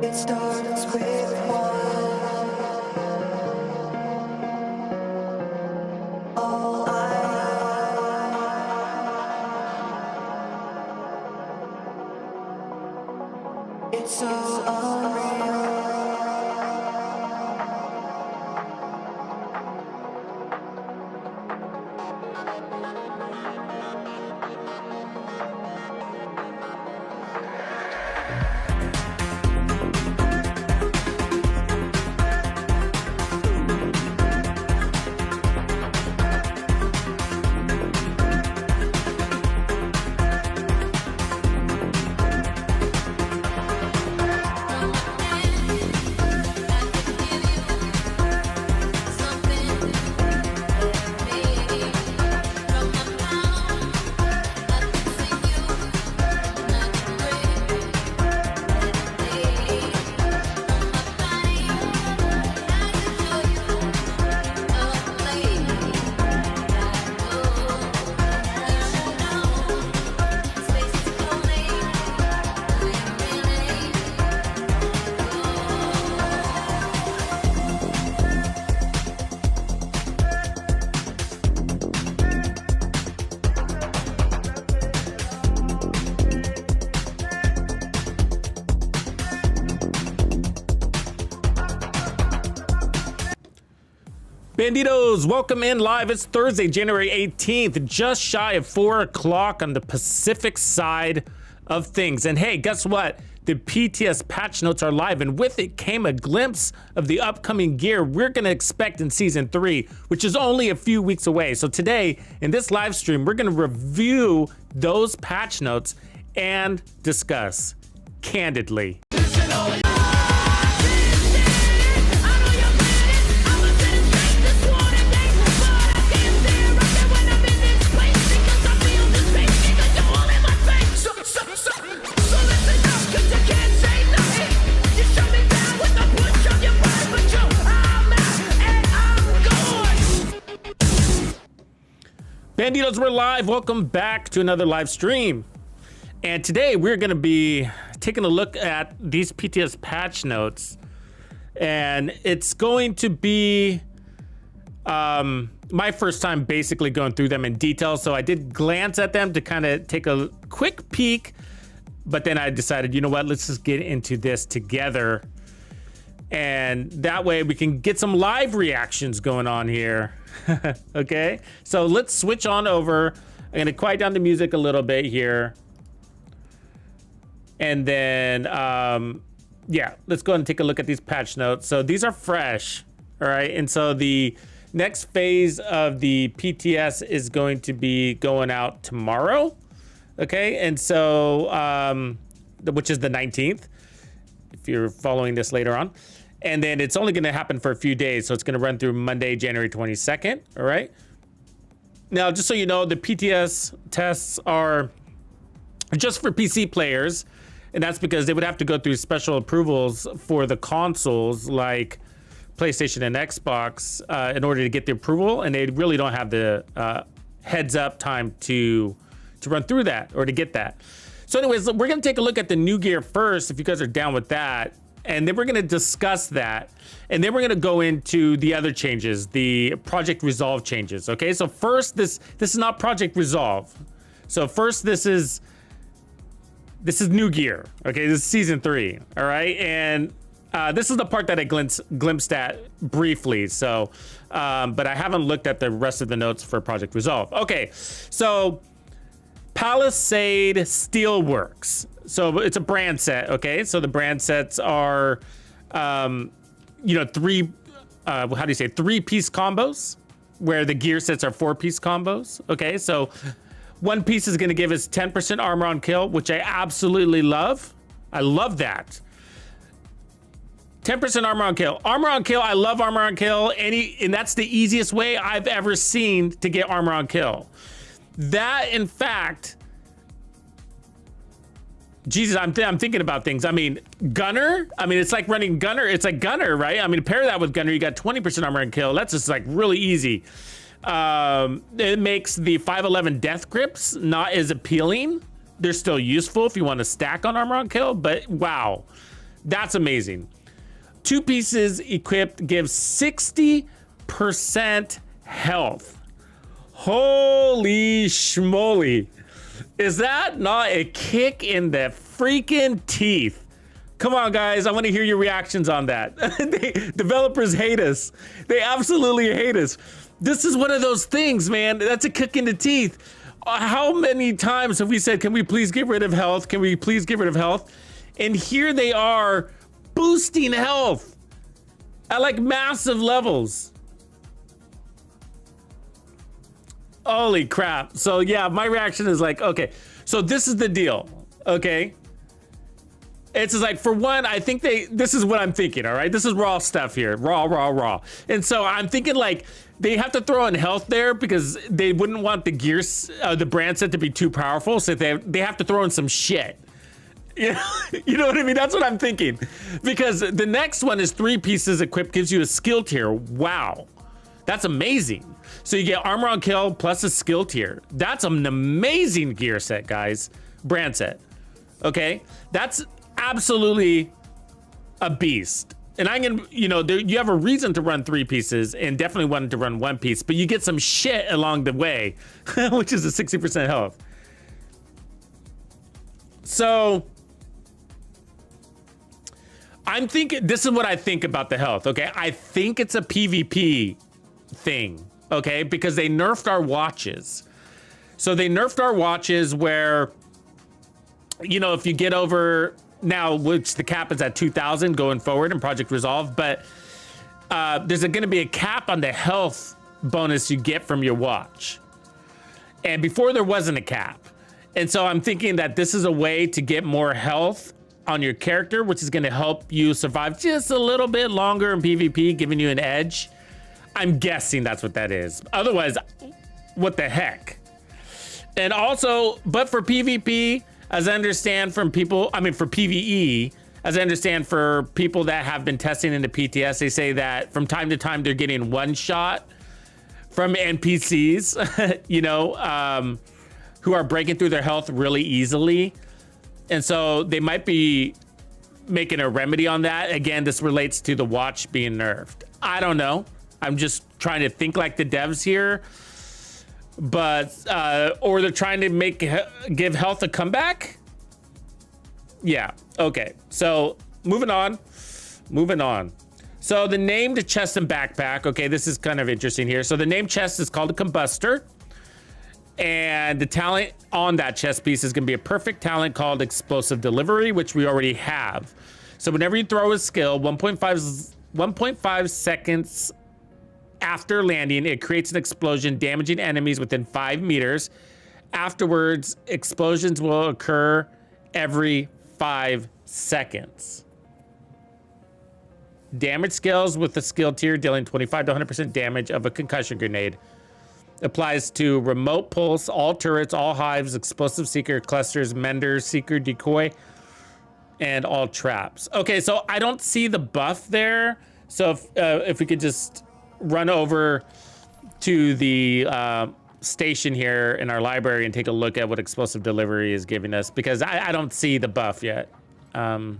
It starts with one. All it's so unreal. Banditos, welcome in live. It's Thursday, January 18th, just shy of 4 o'clock on the Pacific side of things. And hey, guess what? The PTS patch notes are live, and with it came a glimpse of the upcoming gear we're going to expect in Season 3, which is only a few weeks away. So today, in this live stream, we're going to review those patch notes and discuss candidly. Banditos, we're live. Welcome back to another live stream. And today we're going to be taking a look at these PTS patch notes. And it's going to be my first time basically going through them in detail. So I did glance at them to kind of take a quick peek. But then I decided, you know what, let's just get into this together. And that way we can get some live reactions going on here. Okay, so let's switch on over. I'm gonna quiet down the music a little bit here. And then, yeah, let's go ahead and take a look at these patch notes. So these are fresh, all right? And so the next phase of the PTS is going to be going out tomorrow, okay? And so, which is the 19th, if you're following this later on. And then it's only going to happen for a few days. So it's going to run through Monday, January 22nd. All right. Now, just so you know, the PTS tests are just for PC players. And that's because they would have to go through special approvals for the consoles like PlayStation and Xbox in order to get the approval. And they really don't have the heads up time to run through that or to get that. So anyways, we're going to take a look at the new gear first, if you guys are down with that. And then we're going to discuss that. And then we're going to go into the other changes, the Project Resolve changes. Okay, so first, this is not Project Resolve. So first, this is new gear. Okay, this is Season 3. All right, and this is the part that I glimpsed at briefly. So, but I haven't looked at the rest of the notes for Project Resolve. Okay, so Palisade Steelworks. So it's a brand set, okay? So the brand sets are, you know, three-piece combos, where the gear sets are 4-piece combos, okay? So one piece is gonna give us 10% armor on kill, which I absolutely love. I love that. 10% armor on kill. Armor on kill, I love armor on kill. And that's the easiest way I've ever seen to get armor on kill. That, in fact, Jesus, I'm thinking about things. I mean, Gunner, I mean, it's like running Gunner. It's like Gunner, right? I mean, pair that with Gunner, you got 20% armor and kill. That's just like really easy. It makes the 511 death grips not as appealing. They're still useful if you want to stack on armor on kill, but wow. That's amazing. 2 pieces equipped gives 60% health. Holy schmoly. Is that not a kick in the freaking teeth? Come on, guys. I want to hear your reactions on that. Developers hate us. They absolutely hate us. This is one of those things, man. That's a kick in the teeth. How many times have we said, can we please get rid of health? Can we please get rid of health? And here they are boosting health at like massive levels. Holy crap. So yeah, my reaction is like, okay, so this is the deal, okay? It's just like, for one, I think this is what I'm thinking, all right? This is raw stuff here, raw. And so I'm thinking like, they have to throw in health there because they wouldn't want the gears, the brand set to be too powerful, so they have to throw in some shit. You know what I mean? That's what I'm thinking. Because the next one is 3 pieces equipped, gives you a skill tier. Wow. That's amazing. So you get armor on kill plus a skill tier. That's an amazing gear set, guys. Brand set. Okay? That's absolutely a beast. And I'm gonna, you have a reason to run 3 pieces and definitely wanted to run 1 piece, but you get some shit along the way, which is a 60% health. So I'm thinking, this is what I think about the health, okay? I think it's a PvP thing, okay? Because they nerfed our watches. So they nerfed our watches where, if you get over now, which the cap is at 2,000 going forward in Project Resolve, but there's going to be a cap on the health bonus you get from your watch. And before there wasn't a cap. And so I'm thinking that this is a way to get more health on your character, which is going to help you survive just a little bit longer in PvP, giving you an edge. I'm guessing that's what that is. Otherwise, what the heck? And also, but for PvP, as I understand from people, for PvE, as I understand for people that have been testing into PTS, they say that from time to time they're getting one shot from NPCs, who are breaking through their health really easily. And so they might be making a remedy on that. Again, this relates to the watch being nerfed. I don't know. I'm just trying to think like the devs here. But, or they're trying to give health a comeback? Yeah, okay. So, moving on. So, the named chest and backpack. Okay, this is kind of interesting here. So, the named chest is called a combustor. And the talent on that chest piece is going to be a perfect talent called explosive delivery, which we already have. So, whenever you throw a skill, 1.5 seconds after landing, it creates an explosion, damaging enemies within 5 meters. Afterwards, explosions will occur every 5 seconds. Damage scales with the skill tier, dealing 25 to 100% damage of a concussion grenade. Applies to remote pulse, all turrets, all hives, explosive seeker, clusters, menders, seeker, decoy, and all traps. Okay, so I don't see the buff there. So if we could just run over to the station here in our library and take a look at what explosive delivery is giving us, because I don't see the buff yet. So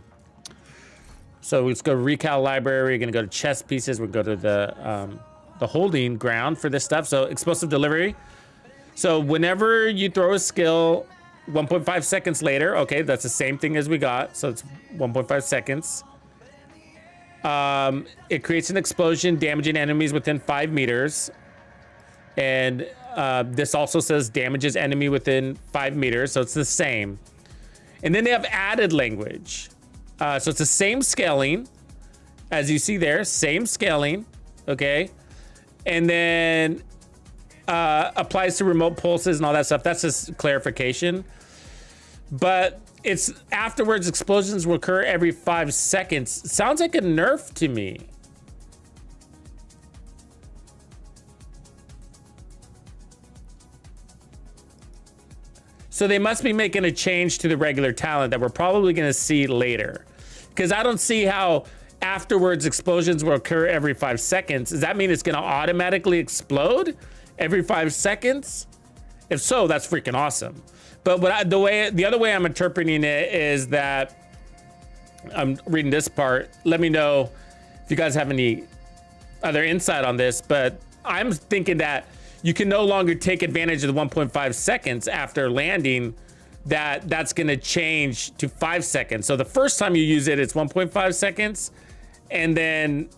let's go to recal library. We're gonna go to chess pieces. We'll go to the holding ground for this stuff. So explosive delivery. So whenever you throw a skill, 1.5 seconds later, okay, that's the same thing as we got. So it's 1.5 seconds. It creates an explosion, damaging enemies within 5 meters. And this also says damages enemy within 5 meters. So it's the same. And then they have added language. So it's the same scaling as you see there, same scaling. Okay. And then applies to remote pulses and all that stuff. That's just clarification. But it's afterwards, explosions will occur every 5 seconds. Sounds like a nerf to me. So they must be making a change to the regular talent that we're probably going to see later. Because I don't see how afterwards explosions will occur every 5 seconds. Does that mean it's going to automatically explode every 5 seconds? If so, that's freaking awesome. But the other way I'm interpreting it is that I'm reading this part. Let me know if you guys have any other insight on this, but I'm thinking that you can no longer take advantage of the 1.5 seconds after landing, that's gonna change to 5 seconds. So the first time you use it, it's 1.5 seconds. And then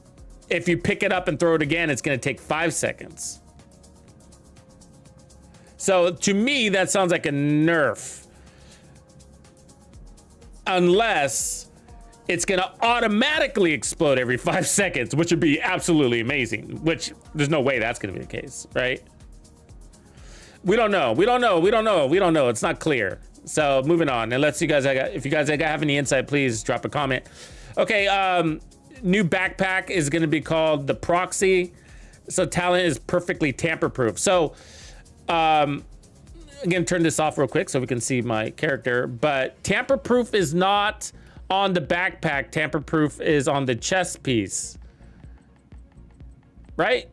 if you pick it up and throw it again, it's gonna take 5 seconds. So to me, that sounds like a nerf. Unless it's gonna automatically explode every 5 seconds, which would be absolutely amazing, which there's no way that's gonna be the case, right? We don't know. It's not clear. So moving on, and let's see guys, if you guys have any insight, please drop a comment. Okay, new backpack is gonna be called the Proxy. So talent is perfectly tamper-proof. So, I'm gonna turn this off real quick so we can see my character, but tamper-proof is not on the backpack. Tamper-proof is on the chest piece, right?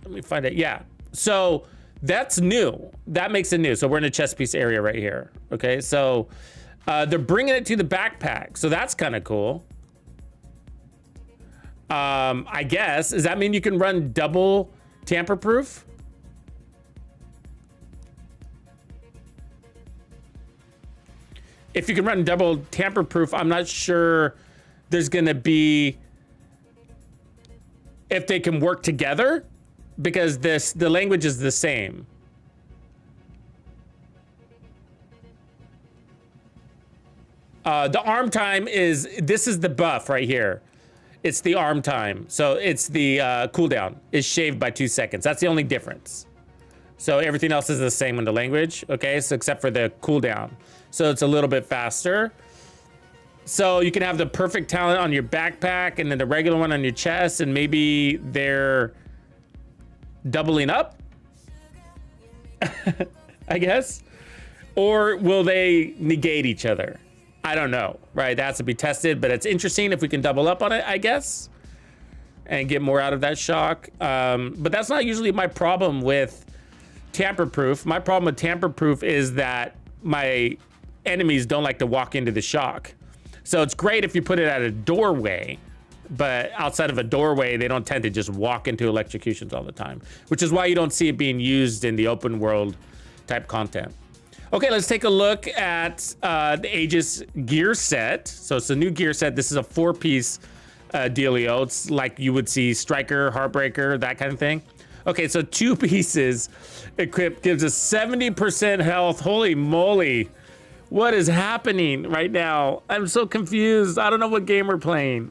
Let me find it. Yeah, so that's new. That makes it new. So we're in the chest piece area right here. Okay, so they're bringing it to the backpack, so that's kind of cool. I guess, does that mean you can run double tamper-proof? If you can run double tamper-proof, I'm not sure there's gonna be, if they can work together, because the language is the same. The arm time is, this is the buff right here. It's the arm time. So it's the cooldown is shaved by 2 seconds. That's the only difference. So everything else is the same in the language, okay? So except for the cooldown. So it's a little bit faster. So you can have the perfect talent on your backpack and then the regular one on your chest, and maybe they're doubling up, I guess. Or will they negate each other? I don't know, right? That has to be tested, but it's interesting if we can double up on it, I guess, and get more out of that shock. But that's not usually my problem with tamper-proof. My problem with tamper-proof is that my enemies don't like to walk into the shock. So it's great if you put it at a doorway, but outside of a doorway, they don't tend to just walk into electrocutions all the time, which is why you don't see it being used in the open world type content. Okay, let's take a look at the Aegis gear set. So it's a new gear set. This is a 4-piece dealio. It's like you would see Striker, Heartbreaker, that kind of thing. Okay, so 2 pieces equipped gives us 70% health. Holy moly. What is happening right now? I'm so confused. I don't know what game we're playing,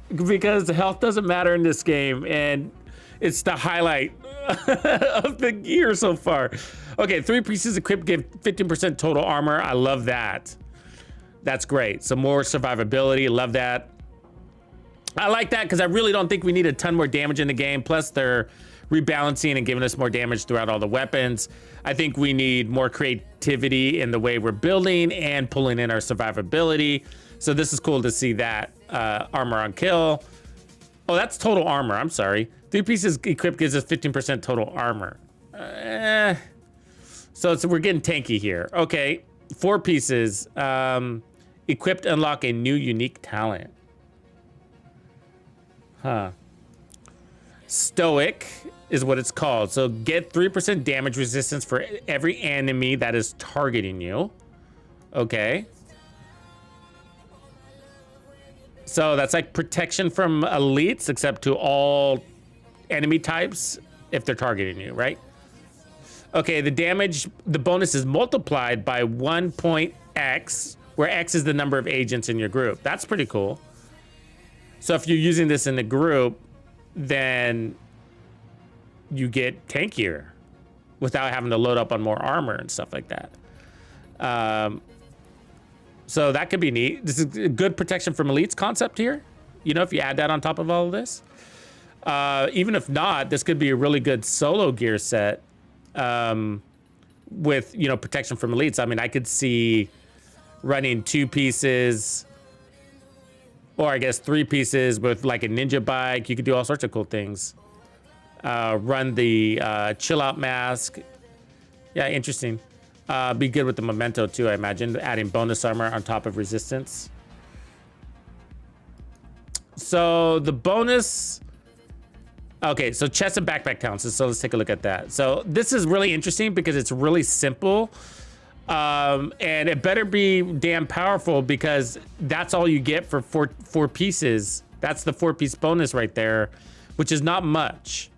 because the health doesn't matter in this game, and it's the highlight of the gear so far. Okay, 3 pieces equipped give 15% total armor. I love that. That's great. Some more survivability. Love that. I like that because I really don't think we need a ton more damage in the game. Plus, they're rebalancing and giving us more damage throughout all the weapons. I think we need more creativity in the way we're building and pulling in our survivability. So this is cool to see that. Armor on kill. Oh, that's total armor. I'm sorry. 3 pieces equipped gives us 15% total armor. So we're getting tanky here. Okay, 4 pieces. Equipped unlock a new unique talent. Huh. Stoic is what it's called. So get 3% damage resistance for every enemy that is targeting you. Okay. So that's like protection from elites, except to all enemy types if they're targeting you, right? Okay, the damage, the bonus is multiplied by 1.x, where X is the number of agents in your group. That's pretty cool. So if you're using this in a group, then you get tankier without having to load up on more armor and stuff like that. So that could be neat. This is a good protection from elites concept here. You know, if you add that on top of all of this. Even if not, this could be a really good solo gear set with, you know, protection from elites. I mean, I could see running 2 pieces, or I guess 3 pieces with like a ninja bike. You could do all sorts of cool things. Run the chill out mask. Yeah, interesting. Be good with the memento too, I imagine, adding bonus armor on top of resistance. So the bonus. Okay, so chest and backpack counts. So let's take a look at that. So this is really interesting because it's really simple. And it better be damn powerful because that's all you get for four pieces. That's the 4-piece bonus right there, which is not much.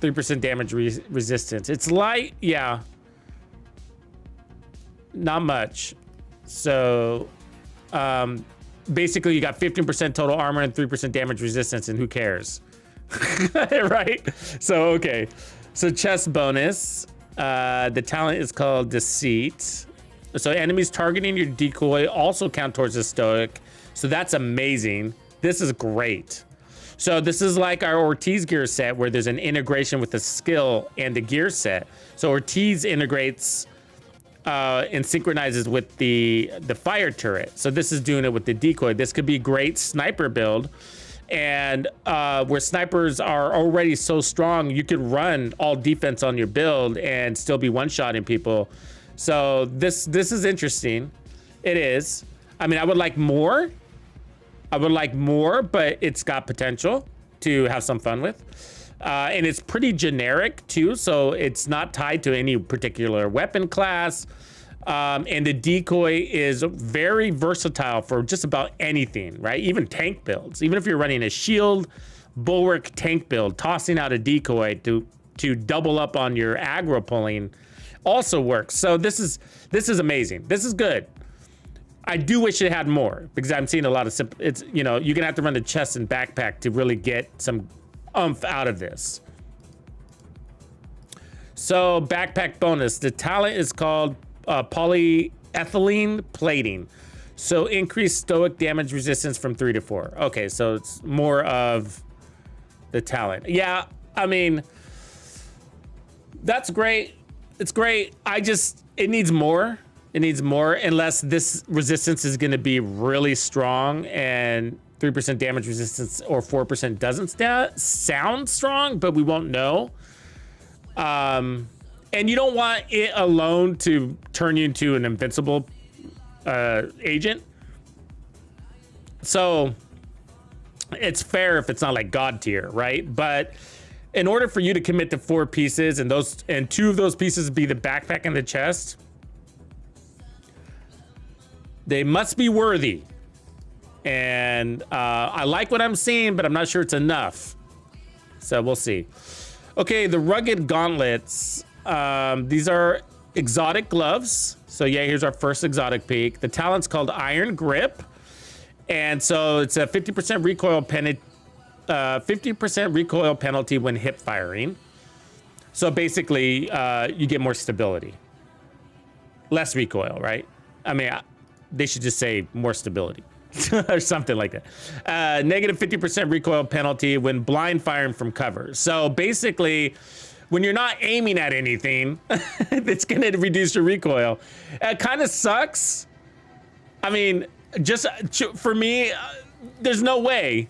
3% damage resistance. It's light, yeah. Not much. So, basically you got 15% total armor and 3% damage resistance, and who cares? Right? So, okay. So chest bonus. The talent is called Deceit. So enemies targeting your decoy also count towards the stoic. So that's amazing. This is great. So this is like our Ortiz gear set where there's an integration with the skill and the gear set. So Ortiz integrates and synchronizes with the fire turret. So this is doing it with the decoy. This could be great sniper build. And where snipers are already so strong, you could run all defense on your build and still be one-shotting people. So this is interesting. It is. I mean, I would like more. But it's got potential to have some fun with. And it's pretty generic too, so it's not tied to any particular weapon class. And the decoy is very versatile for just about anything, right? Even tank builds. Even if you're running a shield, bulwark tank build, tossing out a decoy to double up on your aggro pulling also works. So this is amazing. This is good. I do wish it had more because I'm seeing a lot of it's, you know, you're gonna have to run the chest and backpack to really get some oomph out of this. So backpack bonus, the talent is called polyethylene plating. So increased stoic damage resistance from 3 to 4. Okay, so it's more of the talent. Yeah, I mean, that's great. It's great. It needs more. It needs more, unless this resistance is going to be really strong and 3% damage resistance or 4% doesn't sound strong, but we won't know. And you don't want it alone to turn you into an invincible agent. So it's fair if it's not like God tier, right? But in order for you to commit to 4 pieces and 2 of those pieces be the backpack and the chest, they must be worthy. And I like what I'm seeing, but I'm not sure it's enough. So we'll see. Okay, the rugged gauntlets. These are exotic gloves. So yeah, here's our first exotic peak. The talent's called Iron Grip. And so it's a 50% recoil 50% recoil penalty when hip firing. So basically, you get more stability. Less recoil, right? I mean, they should just say more stability or something like that. Negative 50% recoil penalty when blind firing from cover. So basically, when you're not aiming at anything, it's going to reduce your recoil. It kind of sucks. I mean, just for me, there's no way.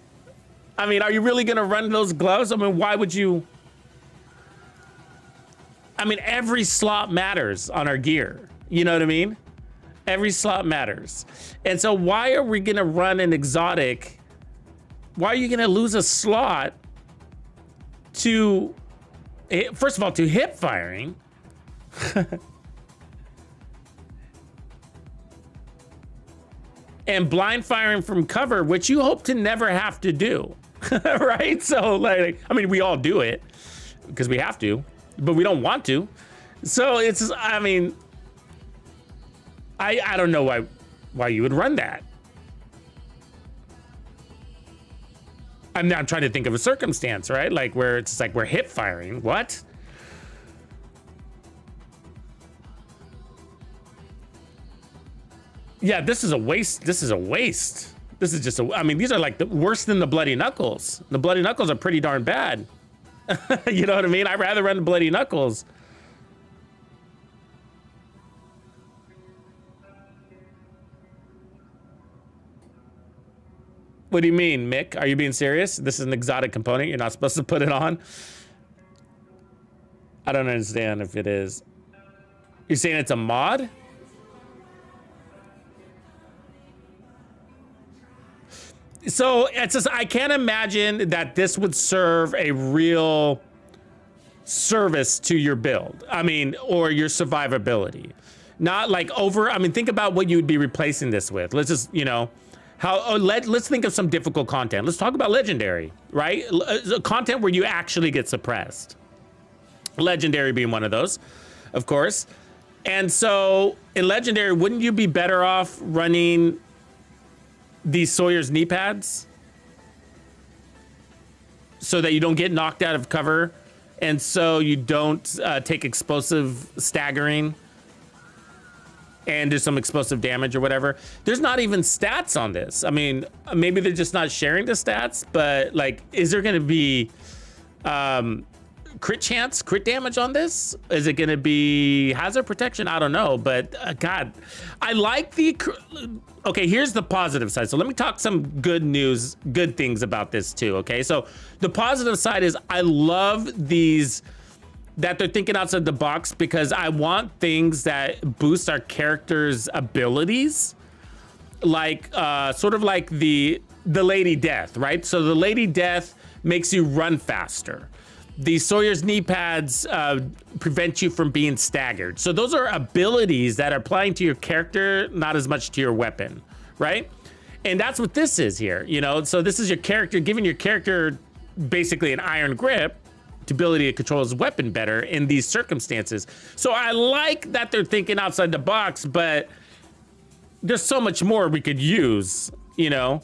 I mean, are you really going to run those gloves? I mean, why would you? I mean, every slot matters on our gear. You know what I mean? Every slot matters. And so why are we going to run an exotic? Why are you going to lose a slot to, first of all, to hip firing? And blind firing from cover, which you hope to never have to do. Right? So, like, I mean, we all do it because we have to, but we don't want to. So it's, I mean, I don't know why you would run that. I'm trying to think of a circumstance, right? Like where it's like we're hip firing. What? Yeah, this is a waste. This is a waste. This is just I mean, these are like worse than the Bloody Knuckles. The Bloody Knuckles are pretty darn bad. You know what I mean? I'd rather run the Bloody Knuckles. What do you mean, Mick? Are you being serious? This is an exotic component. You're not supposed to put it on? I don't understand if it is. You're saying it's a mod? So So it's just, I can't imagine that this would serve a real service to your build. I mean, or your survivability. Not like I mean, think about what you would be replacing this with. Let's just, you know, let's think of some difficult content. Let's talk about legendary, right? Content where you actually get suppressed. Legendary being one of those, of course. And so in legendary, wouldn't you be better off running these Sawyer's knee pads so that you don't get knocked out of cover, and so you don't take explosive staggering and do some explosive damage or whatever? There's not even stats on this. I mean, maybe they're just not sharing the stats, but like, is there going to be crit damage on this? Is it going to be hazard protection? I don't know, but God, I like the, okay, here's the positive side. So let me talk some good news, good things about this too, okay? So the positive side is I love these, that they're thinking outside the box, because I want things that boost our characters' abilities. Like, sort of like the Lady Death, right? So the Lady Death makes you run faster. The Sawyer's knee pads prevent you from being staggered. So those are abilities that are applying to your character, not as much to your weapon, right? And that's what this is here, you know? So this is your character, giving your character basically an iron grip, the ability to control his weapon better in these circumstances. So I like that they're thinking outside the box, but there's so much more we could use, you know?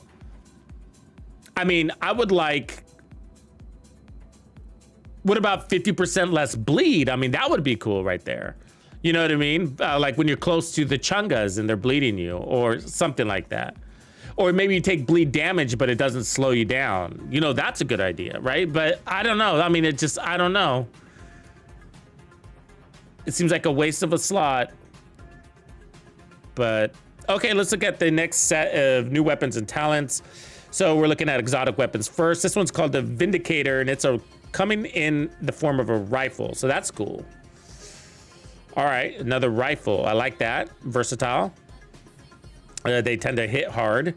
I mean, I would like, what about 50% less bleed? I mean, that would be cool right there. You know what I mean? Like when you're close to the chungas and they're bleeding you, or something like that. Or maybe you take bleed damage, but it doesn't slow you down. You know, that's a good idea, right? But I don't know. I mean, it just, I don't know. It seems like a waste of a slot. But okay, let's look at the next set of new weapons and talents. So we're looking at exotic weapons first. This one's called the Vindicator, and it's coming in the form of a rifle. So that's cool. All right, another rifle. I like that. Versatile. They tend to hit hard.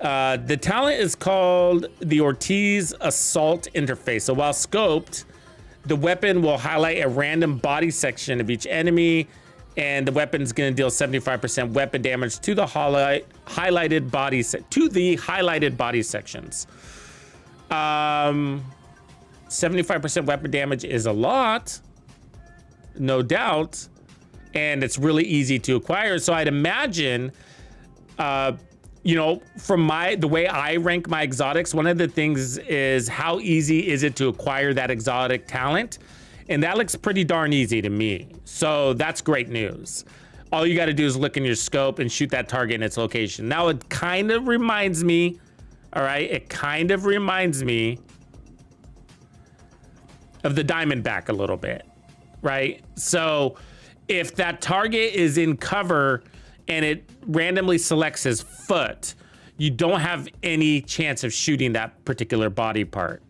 The talent is called the Ortiz Assault Interface. So while scoped, the weapon will highlight a random body section of each enemy, and the weapon's going to deal 75% weapon damage to the highlighted body sections. 75% weapon damage is a lot, no doubt, and it's really easy to acquire. So I'd imagine, you know, from the way I rank my exotics, one of the things is how easy is it to acquire that exotic talent? And that looks pretty darn easy to me. So that's great news. All you got to do is look in your scope and shoot that target in its location. Now it kind of reminds me, all right, it kind of reminds me of the Diamondback a little bit, right? So if that target is in cover and it randomly selects his foot, you don't have any chance of shooting that particular body part.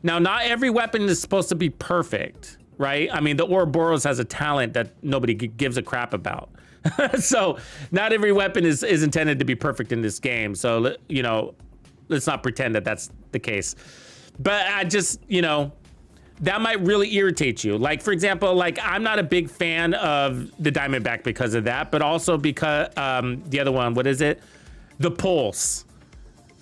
Now, not every weapon is supposed to be perfect, right? I mean, the Ouroboros has a talent that nobody gives a crap about. So not every weapon is intended to be perfect in this game. So, you know, let's not pretend that that's the case. But I just, you know, that might really irritate you. Like, for example, like I'm not a big fan of the Diamondback because of that, but also because the other one, what is it? The Pulse.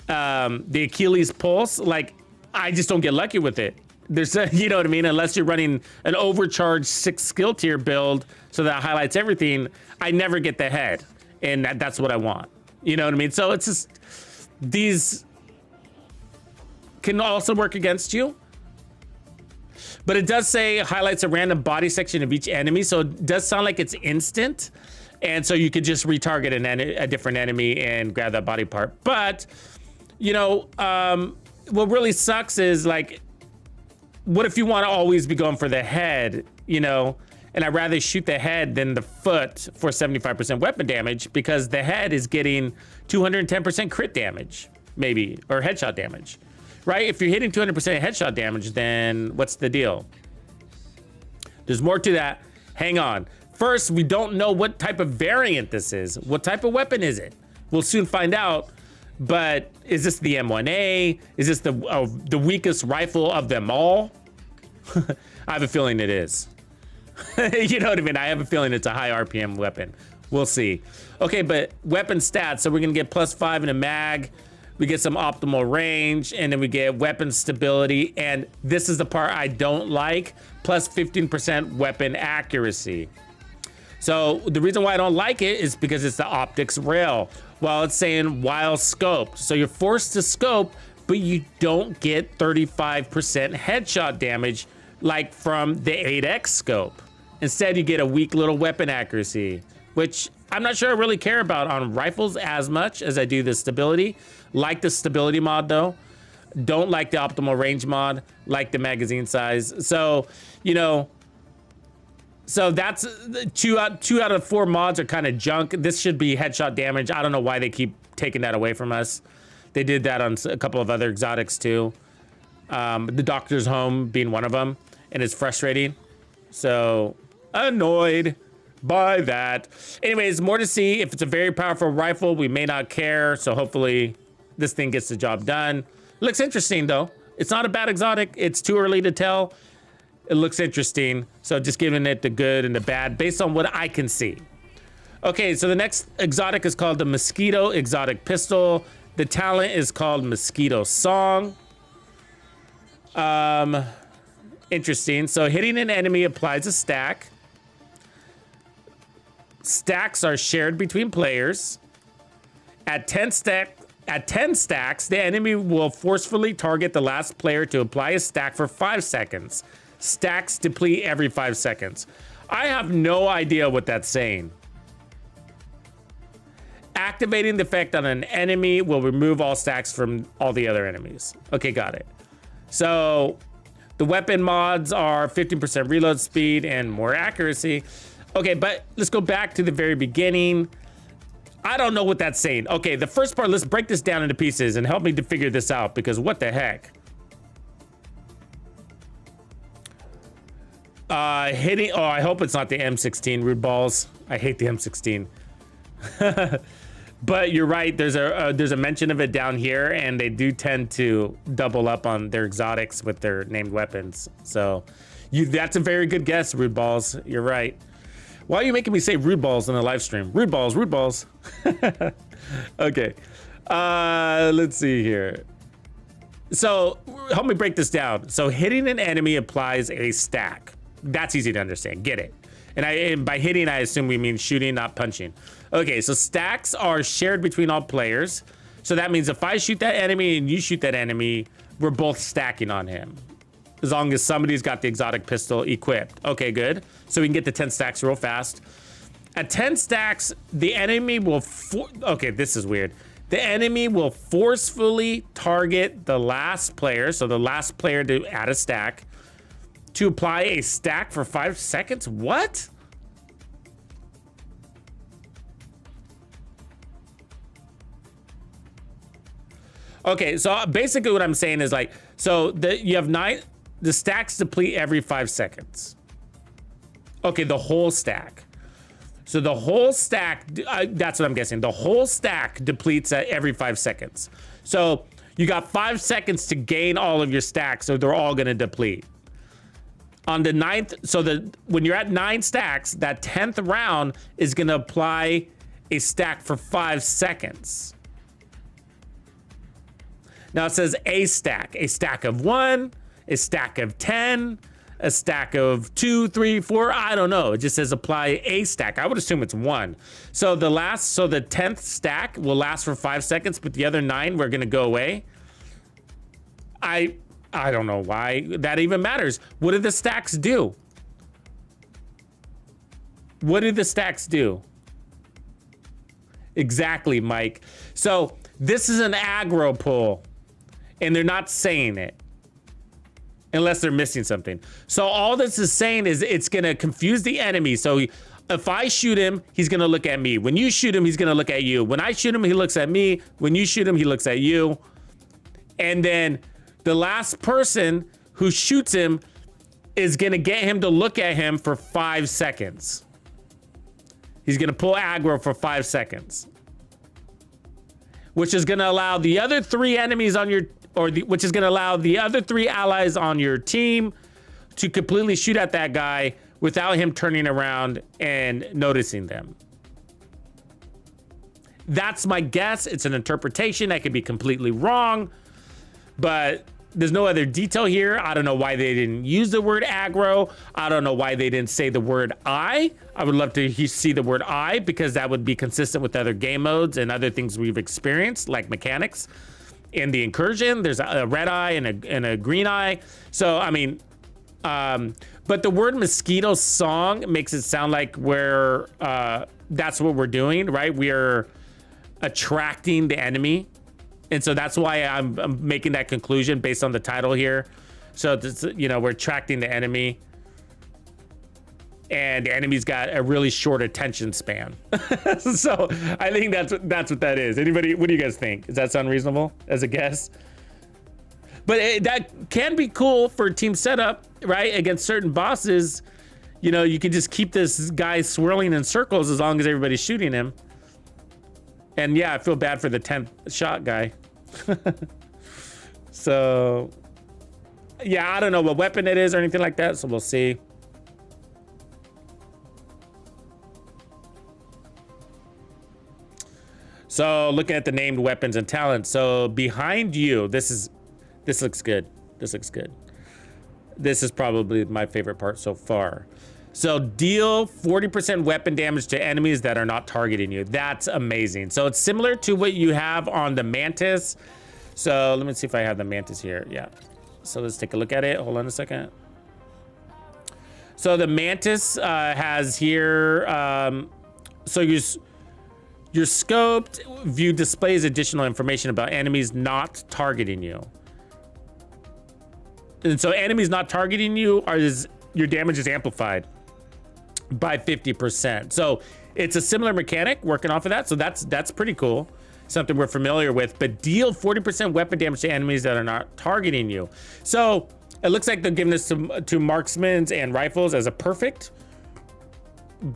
The Achilles Pulse. Like, I just don't get lucky with it. There's a, you know what I mean? Unless you're running an overcharged 6 skill tier build so that highlights everything, I never get the head. And that's what I want. You know what I mean? So it's just, these can also work against you. But it does say highlights a random body section of each enemy. So it does sound like it's instant. And so you could just retarget a different enemy and grab that body part. But, you know, what really sucks is like, what if you want to always be going for the head, you know? And I'd rather shoot the head than the foot for 75% weapon damage, because the head is getting 210% crit damage, maybe, or headshot damage, right? If you're hitting 200% headshot damage, then what's the deal? There's more to that. Hang on. First, we don't know what type of variant this is. What type of weapon is it? We'll soon find out. But is this the M1A? Is this the weakest rifle of them all? I have a feeling it is. You know what I mean? I have a feeling it's a high RPM weapon. We'll see. Okay, but weapon stats. So we're gonna get +5 in a mag. We get some optimal range, and then we get weapon stability. And this is the part I don't like, plus 15% weapon accuracy. So the reason why I don't like it is because it's the optics rail. While it's saying while scoped. So you're forced to scope, but you don't get 35% headshot damage like from the 8X scope. Instead, you get a weak little weapon accuracy, which I'm not sure I really care about on rifles as much as I do the stability. Like the stability mod though. Don't like the optimal range mod, like the magazine size. So, you know, so that's two out of 4 mods are kind of junk. This should be headshot damage. I don't know why they keep taking that away from us. They did that on a couple of other exotics too. The Doctor's Home being one of them, and it's frustrating. So annoyed by that. Anyways, more to see. If it's a very powerful rifle, we may not care. So hopefully this thing gets the job done. Looks interesting though. It's not a bad exotic. It's too early to tell. It looks interesting. So just giving it the good and the bad based on what I can see. Okay, so the next exotic is called the Mosquito Exotic Pistol. The talent is called Mosquito Song. Interesting. So hitting an enemy applies a stack. Stacks are shared between players. At 10 stacks, the enemy will forcefully target the last player to apply a stack for 5 seconds. Stacks deplete every 5 seconds. I have no idea what that's saying. Activating the effect on an enemy will remove all stacks from all the other enemies. Okay, got it. So the weapon mods are 15% reload speed and more accuracy. Okay, but let's go back to the very beginning. I don't know what that's saying. Okay, the first part, let's break this down into pieces and help me to figure this out, because what the heck? Hitting, oh, I hope it's not the M16, rude balls. I hate the M16. But you're right, there's a mention of it down here, and they do tend to double up on their exotics with their named weapons. So that's a very good guess, rude balls. You're right. Why are you making me say rude balls in the live stream? Rude balls, rude balls. Okay. Let's see here. So help me break this down. So hitting an enemy applies a stack. That's easy to understand. Get it. And by hitting, I assume we mean shooting, not punching. Okay, so stacks are shared between all players. So that means if I shoot that enemy and you shoot that enemy, we're both stacking on him. As long as somebody's got the exotic pistol equipped. Okay, good. So we can get to 10 stacks real fast. At 10 stacks, the enemy will... Okay, this is weird. The enemy will forcefully target the last player, so the last player to add a stack, to apply a stack for 5 seconds? What? Okay, so basically what I'm saying is like, so you have 9... The stacks deplete every 5 seconds. Okay, the whole stack. So the whole stack, that's what I'm guessing. The whole stack depletes at every 5 seconds. So you got 5 seconds to gain all of your stacks, so they're all gonna deplete. On the 9th, so when you're at 9 stacks, that 10th round is gonna apply a stack for 5 seconds. Now it says a stack of 1, a stack of 10, a stack of 2, 3, 4. I don't know. It just says apply a stack. I would assume it's 1. So the 10th stack will last for 5 seconds, but the other 9 we're gonna go away. I don't know why that even matters. What do the stacks do? What do the stacks do? Exactly, Mike. So this is an aggro pull, and they're not saying it. Unless they're missing something. So all this is saying is it's gonna confuse the enemy. So if I shoot him, he's gonna look at me. When you shoot him, he's gonna look at you. When I shoot him, he looks at me. When you shoot him, he looks at you. And then the last person who shoots him is gonna get him to look at him for 5 seconds. He's gonna pull aggro for 5 seconds. which is going to allow the other 3 enemies on your, which is going to allow the other 3 allies on your team to completely shoot at that guy without him turning around and noticing them. That's my guess. It's an interpretation. I could be completely wrong, but there's no other detail here. I don't know why they didn't use the word aggro. I don't know why they didn't say the word I. I would love to see the word I, because that would be consistent with other game modes and other things we've experienced, like mechanics. In the incursion, there's a red eye and a green eye. So, I mean, but the word Mosquito song makes it sound like that's what we're doing, right? We are attracting the enemy. And so that's why I'm making that conclusion based on the title here. So, you know, we're attracting the enemy. And the enemy's got a really short attention span. So I think that's what that is. Anybody, what do you guys think? Does that sound reasonable as a guess? But that can be cool for team setup, right? Against certain bosses, you know, you can just keep this guy swirling in circles as long as everybody's shooting him. And yeah, I feel bad for the 10th shot guy. So yeah, I don't know what weapon it is or anything like that. So we'll see. So looking at the named weapons and talents. So behind you, this looks good. This looks good. This is probably my favorite part so far. So deal 40% weapon damage to enemies that are not targeting you. That's amazing. So it's similar to what you have on the Mantis. So let me see if I have the Mantis here. Yeah. So let's take a look at it. Hold on a second. So the Mantis has here, so your scoped view displays additional information about enemies not targeting you. And so enemies not targeting you your damage is amplified by 50%. So it's a similar mechanic working off of that. So that's pretty cool. Something we're familiar with, but deal 40% weapon damage to enemies that are not targeting you. So it looks like they're giving this to marksmen and rifles as a perfect,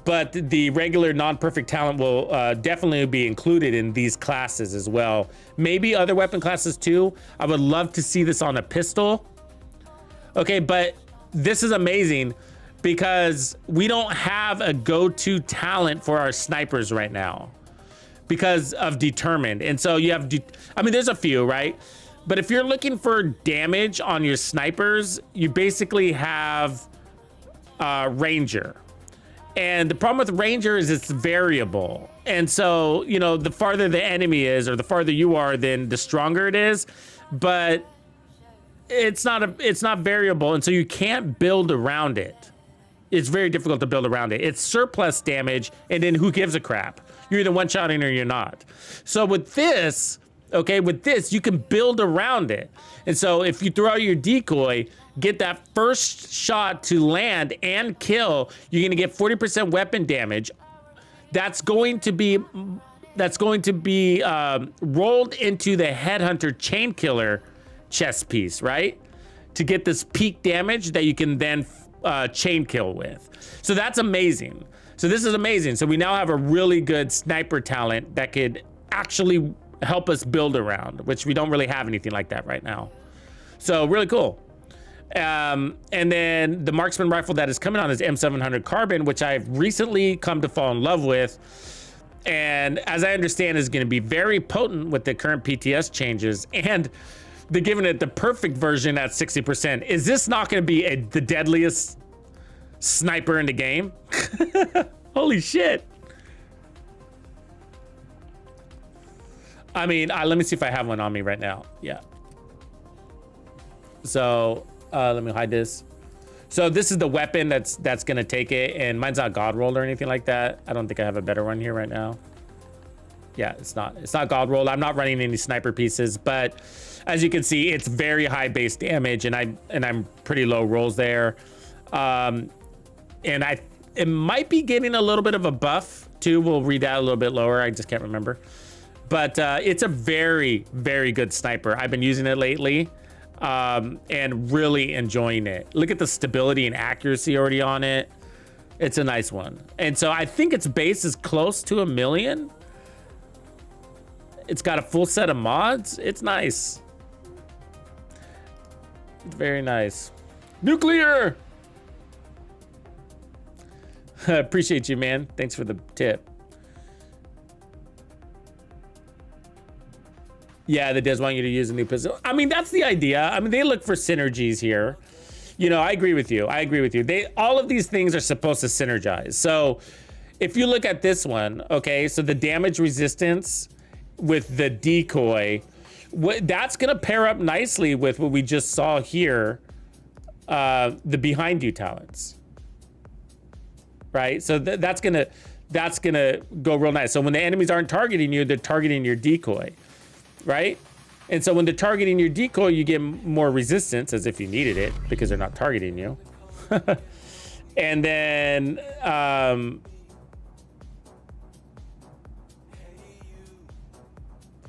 but the regular non-perfect talent will definitely be included in these classes as well. Maybe other weapon classes too. I would love to see this on a pistol. Okay, but this is amazing because we don't have a go-to talent for our snipers right now because of determined. And so you have, I mean, there's a few, right? But if you're looking for damage on your snipers, you basically have Ranger. And the problem with Ranger is it's variable. And so, you know, the farther the enemy is or the farther you are, then the stronger it is. But it's not variable. And so you can't build around it. It's very difficult to build around it. It's surplus damage. And then who gives a crap? You're either one-shotting or you're not. So with this, okay, you can build around it. And so if you throw out your decoy, get that first shot to land and kill, you're gonna get 40% weapon damage. That's going to be rolled into the Headhunter Chain Killer chest piece, right? To get this peak damage that you can then chain kill with. So that's amazing. So this is amazing. So we now have a really good sniper talent that could actually help us build around, which we don't really have anything like that right now. So really cool. And then the marksman rifle that is coming on is M700 Carbon, which I've recently come to fall in love with. And as I understand, is going to be very potent with the current PTS changes. And they're giving it the perfect version at 60%. Is this not going to be the deadliest sniper in the game? Holy shit. I mean, let me see if I have one on me right now. Yeah. So let me hide this. So this is the weapon that's gonna take it, and mine's not God roll or anything like that. I don't think I have a better one here right now. Yeah, it's not God roll. I'm not running any sniper pieces, but as you can see, it's very high base damage, and I'm pretty low rolls there. And it might be getting a little bit of a buff too. We'll read that a little bit lower. I just can't remember. But it's a very, very good sniper. I've been using it lately and really enjoying it. Look at the stability and accuracy already on it. It's a nice one. And so I think its base is close to 1 million. It's got a full set of mods. It's nice. It's very nice. Nuclear! Appreciate you, man. Thanks for the tip. Yeah, that does want you to use a new pistol. I mean, that's the idea. I mean, they look for synergies here. You know, I agree with you. I agree with you. All of these things are supposed to synergize. So if you look at this one, okay, so the damage resistance with the decoy, that's gonna pair up nicely with what we just saw here, the behind you talents, right? So that's gonna go real nice. So when the enemies aren't targeting you, they're targeting your decoy, right? And so when they're targeting your decoy, you get more resistance, as if you needed it, because they're not targeting you. And then,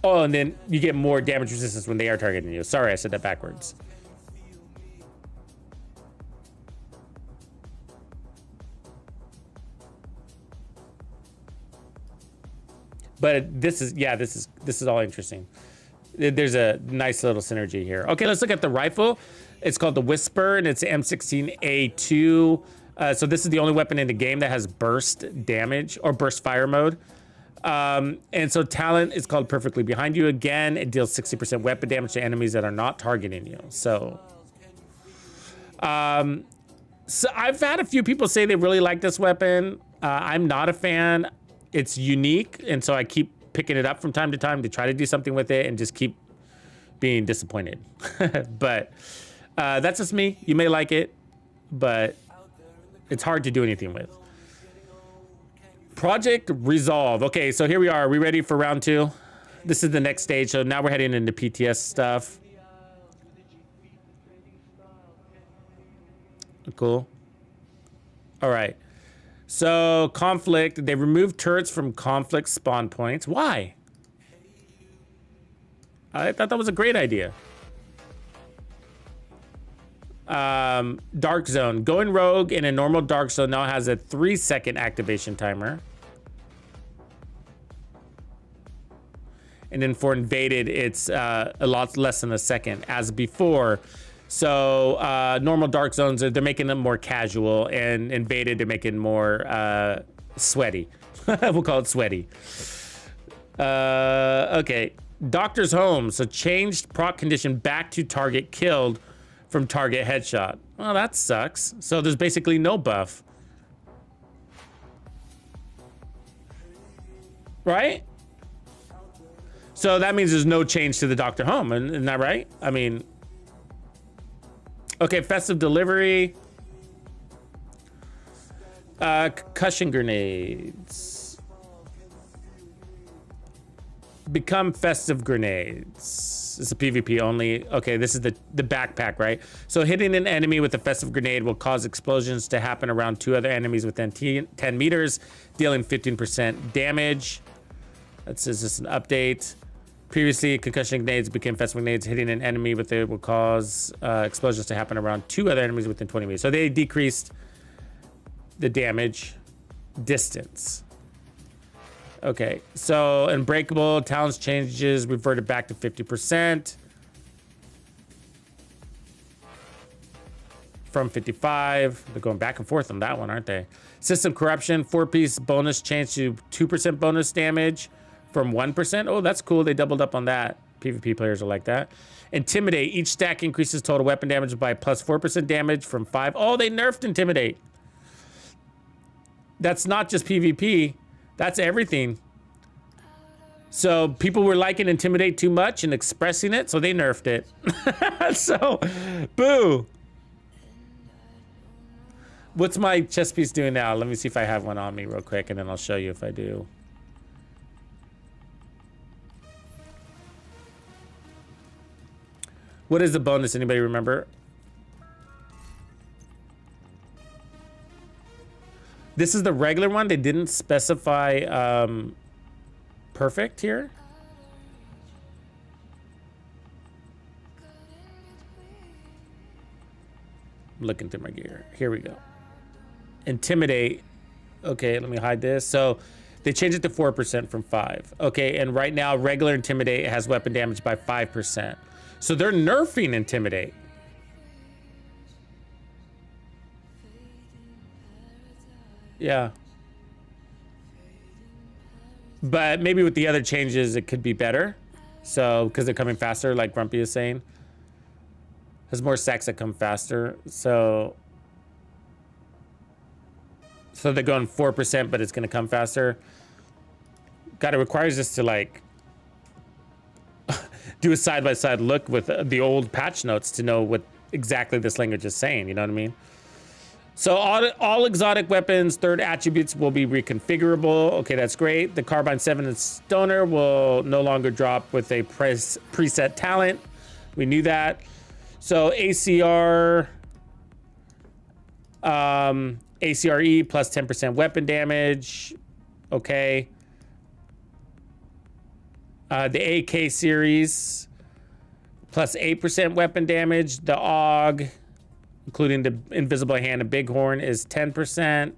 oh, and then you get more damage resistance when they are targeting you. Sorry, I said that backwards. But this is all interesting. There's a nice little synergy here. Okay, let's look at the rifle. It's called the Whisper, and it's M16A2. So this is the only weapon in the game that has burst damage or burst fire mode. And so talent is called Perfectly Behind You. Again, it deals 60% weapon damage to enemies that are not targeting you. So I've had a few people say they really like this weapon. I'm not a fan. It's unique, and so I keep picking it up from time to time to try to do something with it and just keep being disappointed. But that's just me. You may like it, but it's hard to do anything with. Project Resolve. Okay, so here we are. Are we ready for round 2? This is the next stage. So now we're heading into PTS stuff. Cool. All right. So conflict. They removed turrets from conflict spawn points. Why? I thought that was a great idea. Dark zone. Going rogue in a normal dark zone now has a 3-second activation timer. And then for invaded, it's a lot less than a second as before. So normal dark zones, they're making them more casual, and invaded, they're making more sweaty. We'll call it sweaty. Okay, Doctor's Home. So changed proc condition back to target killed from target headshot. Well, that sucks. So there's basically no buff. Right? So that means there's no change to the Doctor Home, isn't that right? I mean... Okay, festive delivery. Concussion grenades. Become festive grenades. It's a PvP only. Okay, this is the backpack, right? So hitting an enemy with a festive grenade will cause explosions to happen around 2 other enemies within 10 meters, dealing 15% damage. That's just an update. Previously, concussion grenades became festive grenades. Hitting an enemy with it will cause explosions to happen around 2 other enemies within 20 meters. So they decreased the damage distance. Okay, so unbreakable talents changes reverted back to 50% from 55. They're going back and forth on that one, aren't they? System corruption, 4-piece bonus change to 2% bonus damage from 1%. Oh, that's cool. They doubled up on that. PvP players are like that. Intimidate. Each stack increases total weapon damage by plus 4% damage from 5. Oh, they nerfed Intimidate. That's not just PvP. That's everything. So people were liking Intimidate too much and expressing it, so they nerfed it. So, boo. What's my chest piece doing now? Let me see if I have one on me real quick, and then I'll show you if I do. What is the bonus? Anybody remember? This is the regular one. They didn't specify perfect here. I'm looking through my gear. Here we go. Intimidate. Okay, let me hide this. So They changed it to 4% from 5. Okay, and right now regular Intimidate has weapon damage by 5%. So they're nerfing Intimidate. Yeah. But maybe with the other changes, it could be better. So, because they're coming faster, like Grumpy is saying. There's more stacks that come faster. So they're going 4%, but it's going to come faster. God, it requires us to like do a side-by-side look with the old patch notes to know what exactly this language is saying. You know what I mean? So all exotic weapons, third attributes will be reconfigurable. Okay, that's great. The Carbine 7 and Stoner will no longer drop with a preset talent. We knew that. So ACR, ACRE plus 10% weapon damage. Okay. The AK series plus 8% weapon damage. The AUG, including the Invisible Hand and Bighorn, is 10%.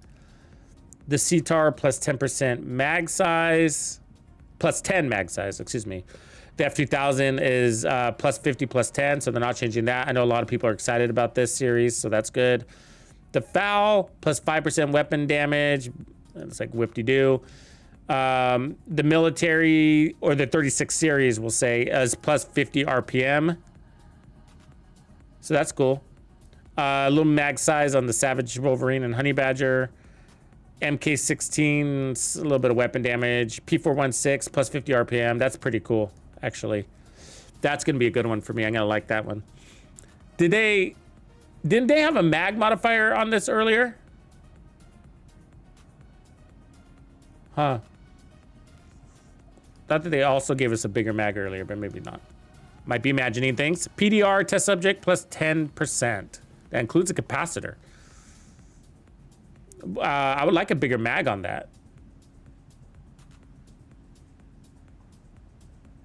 The CTAR plus 10% mag size, plus 10 mag size, excuse me. The F2000 is plus 50 plus 10, so they're not changing that. I know a lot of people are excited about this series, so that's good. The FOUL plus 5% weapon damage. It's like whip-de-doo. The military, or the 36 series, we'll say, is plus 50 RPM. So that's cool. A little mag size on the Savage Wolverine and Honey Badger. MK16, a little bit of weapon damage. P416 plus 50 RPM. That's pretty cool, actually. That's going to be a good one for me. I'm going to like that one. Didn't they have a mag modifier on this earlier? Huh. Thought that they also gave us a bigger mag earlier, but maybe not. Might be imagining things. PDR test subject plus 10%. That includes a capacitor. I would like a bigger mag on that.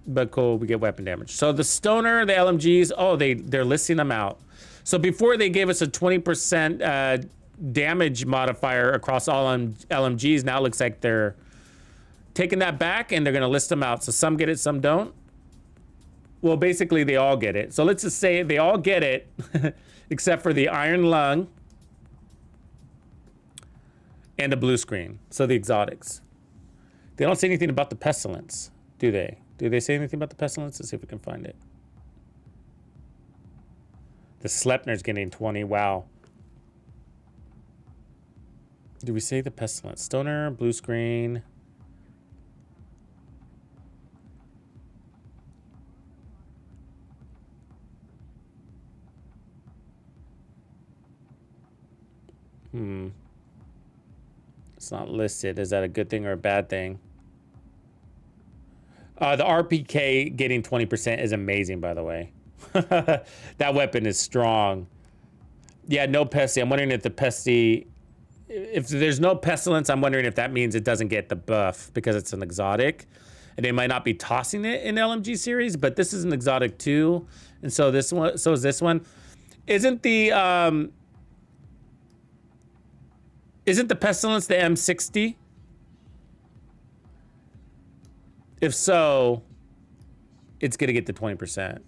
But cool, we get weapon damage. So the Stoner, the LMGs, oh, they're listing them out. So before they gave us a 20% damage modifier across all LMGs, now it looks like they're taking that back and they're gonna list them out. So some get it, some don't. Well, basically they all get it. So let's just say they all get it, except for the Iron Lung and the blue screen. So the exotics. They don't say anything about the Pestilence, do they? Do they say anything about the Pestilence? Let's see if we can find it. The Sleipner's getting 20, wow. Do we say the Pestilence? Stoner, blue screen. It's not listed. Is that a good thing or a bad thing? The RPK getting 20% is amazing, by the way. That weapon is strong. Yeah, no Pesty. I'm wondering if the Pesty... If there's no Pestilence, I'm wondering if that means it doesn't get the buff because it's an exotic. And they might not be tossing it in LMG series, but this is an exotic too. And so this one, so is this one. Isn't the Pestilence the M60? If so, it's gonna get the 20%.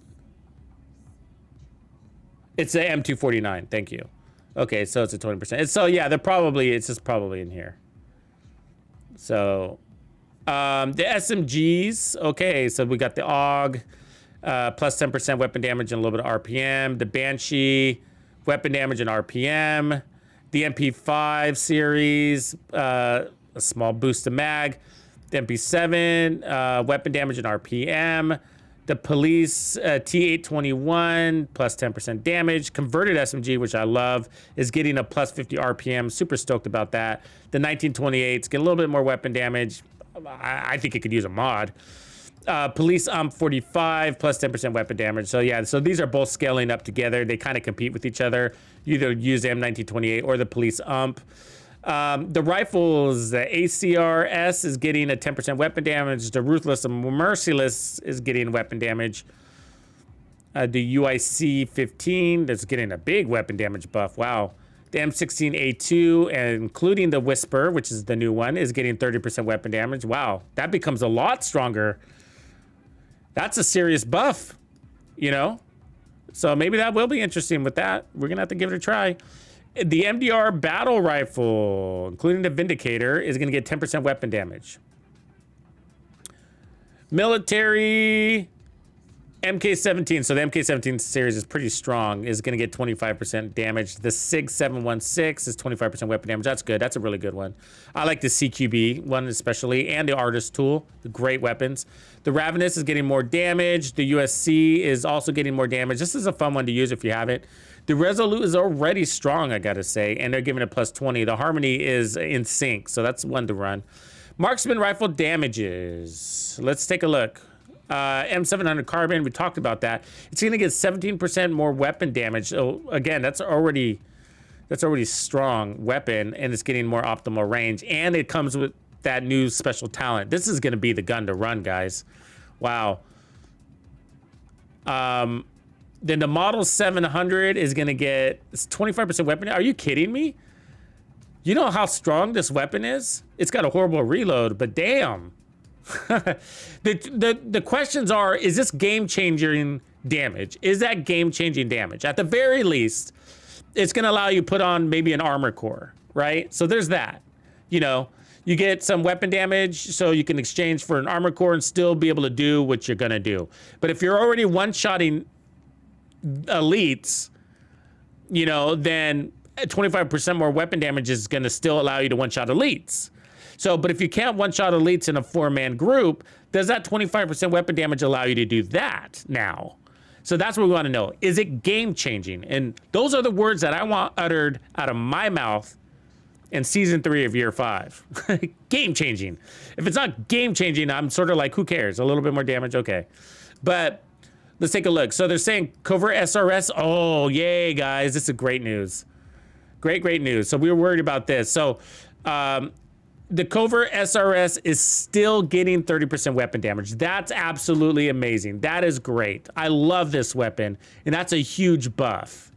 It's the M249, thank you. Okay, so it's a 20%. So yeah, it's just probably in here. So, the SMGs, okay, so we got the AUG, plus 10% weapon damage and a little bit of RPM. The Banshee, weapon damage and RPM. The MP5 series, a small boost to mag. The MP7, weapon damage and RPM. The Police T821, plus 10% damage. Converted SMG, which I love, is getting a plus 50 RPM. Super stoked about that. The 1928s get a little bit more weapon damage. I think it could use a mod. Police 45, plus 10% weapon damage. So yeah, so these are both scaling up together. They kind of compete with each other. You either use the M1928 or the Police The rifles, the ACRS is getting a 10% weapon damage. The Ruthless and Merciless is getting weapon damage. The UIC 15 is getting a big weapon damage buff. Wow. The M16A2, including the Whisper, which is the new one, is getting 30% weapon damage. Wow, that becomes a lot stronger. That's a serious buff, you know? So maybe that will be interesting with that. We're gonna have to give it a try. The MDR battle rifle, including the Vindicator, is gonna get 10% weapon damage. Military MK17, so the MK17 series is pretty strong, is going to get 25% damage. The SIG 716 is 25% weapon damage. That's good. That's a really good one. I like the CQB one especially, and the Artist Tool, the great weapons. The Ravenous is getting more damage. The USC is also getting more damage. This is a fun one to use if you have it. The Resolute is already strong, I got to say, and they're giving it plus 20. The Harmony is in sync, so that's one to run. Marksman rifle damages. Let's take a look. M700 carbine, we talked about that. It's going to get 17% more weapon damage. So again, that's already strong weapon, and it's getting more optimal range. And it comes with that new special talent. This is going to be the gun to run, guys. Wow. Then the Model 700 is going to get 25% weapon. Are you kidding me? You know how strong this weapon is? It's got a horrible reload, but damn. The questions are, is this game-changing damage? Is that game-changing damage? At the very least, it's going to allow you to put on maybe an armor core, right? So there's that. You know, you get some weapon damage so you can exchange for an armor core and still be able to do what you're going to do. But if you're already one-shotting elites, you know, then 25% more weapon damage is going to still allow you to one-shot elites. So, but if you can't one-shot elites in a 4-man group, does that 25% weapon damage allow you to do that now? So that's what we want to know. Is it game-changing? And those are the words that I want uttered out of my mouth in season 3 of year 5. Game-changing. If it's not game-changing, I'm sort of like, who cares? A little bit more damage, okay. But let's take a look. So they're saying covert SRS. Oh, yay, guys. This is great news. Great news. So we were worried about this. So, the covert SRS is still getting 30% weapon damage. That's absolutely amazing. That is great. I love this weapon, and that's a huge buff.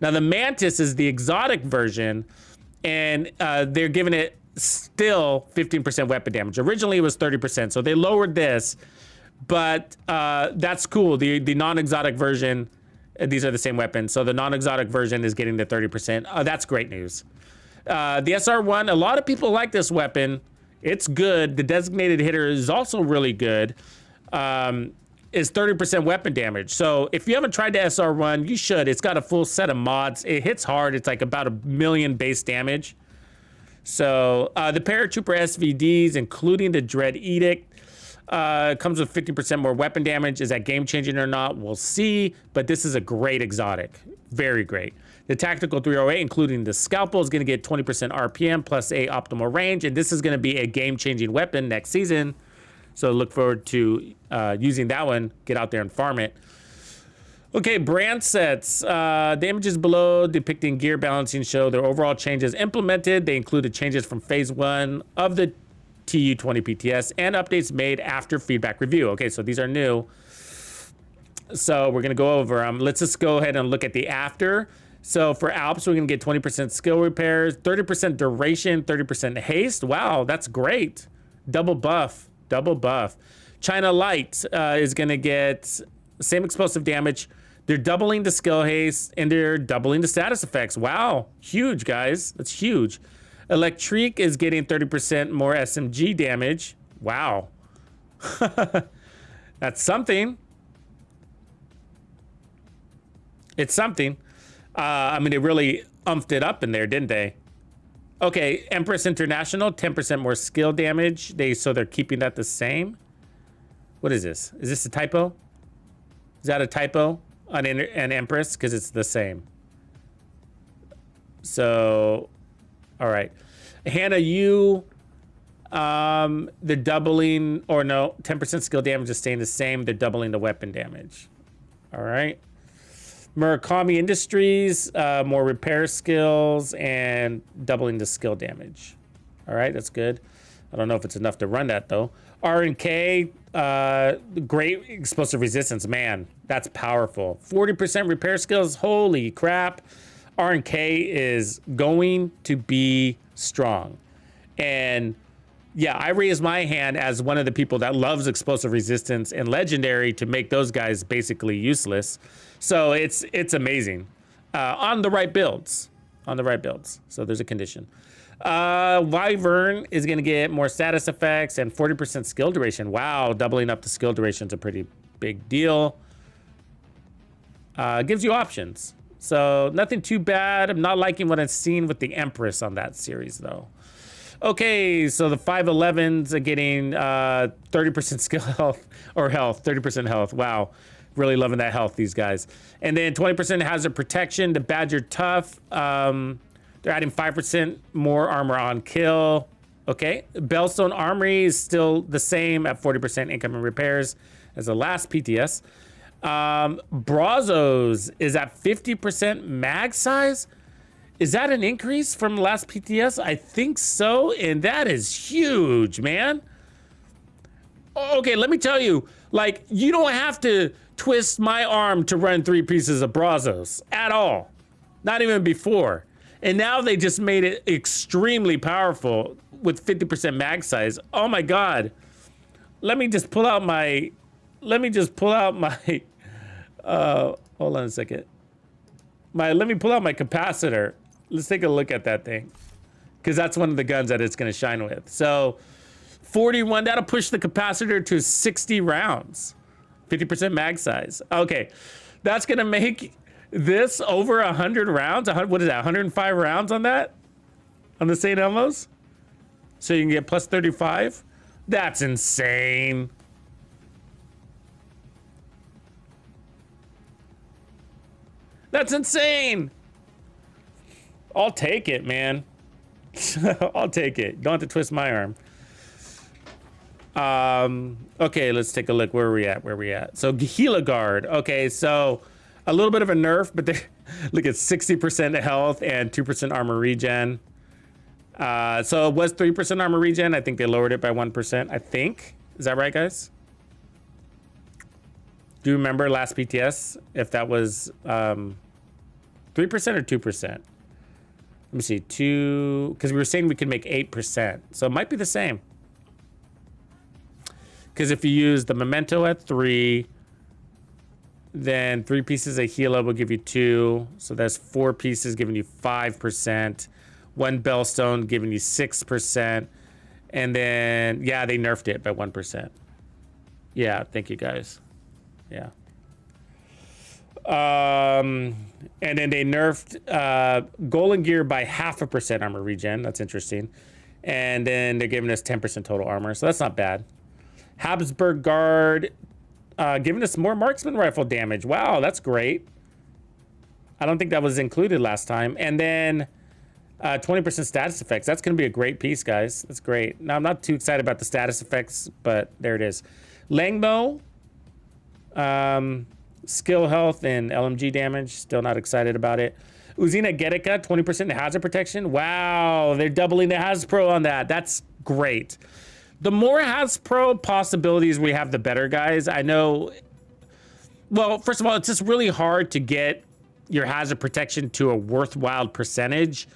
Now, the Mantis is the exotic version, and they're giving it still 15% weapon damage. Originally, it was 30%, so they lowered this, but that's cool. The non-exotic version, these are the same weapons, so the non-exotic version is getting the 30%. That's great news. The SR1, a lot of people like this weapon. It's good. The designated hitter is also really good. Is 30% weapon damage. So if you haven't tried the SR1, you should. It's got a full set of mods. It hits hard. It's like about 1 million base damage. So the Paratrooper SVDs, including the Dread Edict, comes with 50% more weapon damage. Is that game changing or not? We'll see. But this is a great exotic. Very great. The Tactical 308, including the Scalpel, is going to get 20% RPM plus a optimal range. And this is going to be a game-changing weapon next season. So look forward to using that one. Get out there and farm it. Okay, brand sets. The images below depicting gear balancing show their overall changes implemented. They included changes from phase 1 of the TU20 PTS and updates made after feedback review. Okay, so these are new. So we're going to go over them. Let's just go ahead and look at the after. So for Alps, we're going to get 20% skill repairs, 30% duration, 30% haste. Wow, that's great. Double buff. China Light is going to get same explosive damage. They're doubling the skill haste, and they're doubling the status effects. Wow, huge, guys. That's huge. Electrique is getting 30% more SMG damage. Wow. That's something. It's something. I mean, they really umphed it up in there, didn't they? Okay, Empress International, 10% more skill damage. So they're keeping that the same. What is this? Is this a typo? Is that a typo on an Empress? Because it's the same. So, all right. Hannah, they're doubling, or no, 10% skill damage is staying the same. They're doubling the weapon damage. All right. Murakami Industries, more repair skills and doubling the skill damage. All right, that's good. I don't know if it's enough to run that though. R&K, great explosive resistance. Man, that's powerful. 40% repair skills. Holy crap. R&K is going to be strong. And yeah, I raise my hand as one of the people that loves explosive resistance and legendary to make those guys basically useless. So it's amazing on the right builds, So there's a condition. Wyvern is going to get more status effects and 40% skill duration. Wow, doubling up the skill duration is a pretty big deal. Gives you options. So nothing too bad. I'm not liking what I've seen with the Empress on that series though. Okay, so the 511s are getting 30% skill health or health, 30% health. Wow, really loving that health, these guys. And then 20% hazard protection. The Badger Tough, they're adding 5% more armor on kill. Okay, Bellstone Armory is still the same at 40% incoming repairs as the last PTS. Brazos is at 50% mag size. Is that an increase from the last PTS? I think so, and that is huge, man. Okay, let me tell you, like, you don't have to twist my arm to run 3 pieces of Brazos at all. Not even before. And now they just made it extremely powerful with 50% mag size. Oh my God. Let me just pull out my, hold on a second. Let me pull out my capacitor. Let's take a look at that thing, because that's one of the guns that it's going to shine with. So 41, that'll push the capacitor to 60 rounds, 50% mag size. Okay, that's going to make this over 100 rounds. What is that, 105 rounds on that? On the St. Elmo's? So you can get plus 35? That's insane. That's insane. I'll take it, man. I'll take it. Don't have to twist my arm. Okay, let's take a look. Where are we at? So Gila Guard. Okay, so a little bit of a nerf, but look at 60% health and 2% armor regen. So it was 3% armor regen. I think they lowered it by 1%, I think. Is that right, guys? Do you remember last PTS if that was 3% or 2%? Let me see, 2, because we were saying we could make 8%. So it might be the same. Because if you use the Memento at 3, then 3 pieces of Gila will give you 2. So that's 4 pieces giving you 5%. 1 Bellstone giving you 6%. And then, yeah, they nerfed it by 1%. Yeah, thank you guys. Yeah. And then they nerfed Golden Gear by 0.5% armor regen. That's interesting. And then they're giving us 10% total armor, so that's not bad. Habsburg Guard giving us more marksman rifle damage. Wow, that's great. I don't think that was included last time. And then 20% status effects. That's going to be a great piece, guys. That's great. Now, I'm not too excited about the status effects, but there it is. Langmo. Skill health and LMG damage. Still not excited about it. Uzina Getica, 20% hazard protection. Wow, they're doubling the Hasbro on that. That's great. The more Hasbro possibilities we have, the better, guys. I know. Well, first of all, it's just really hard to get your hazard protection to a worthwhile percentage.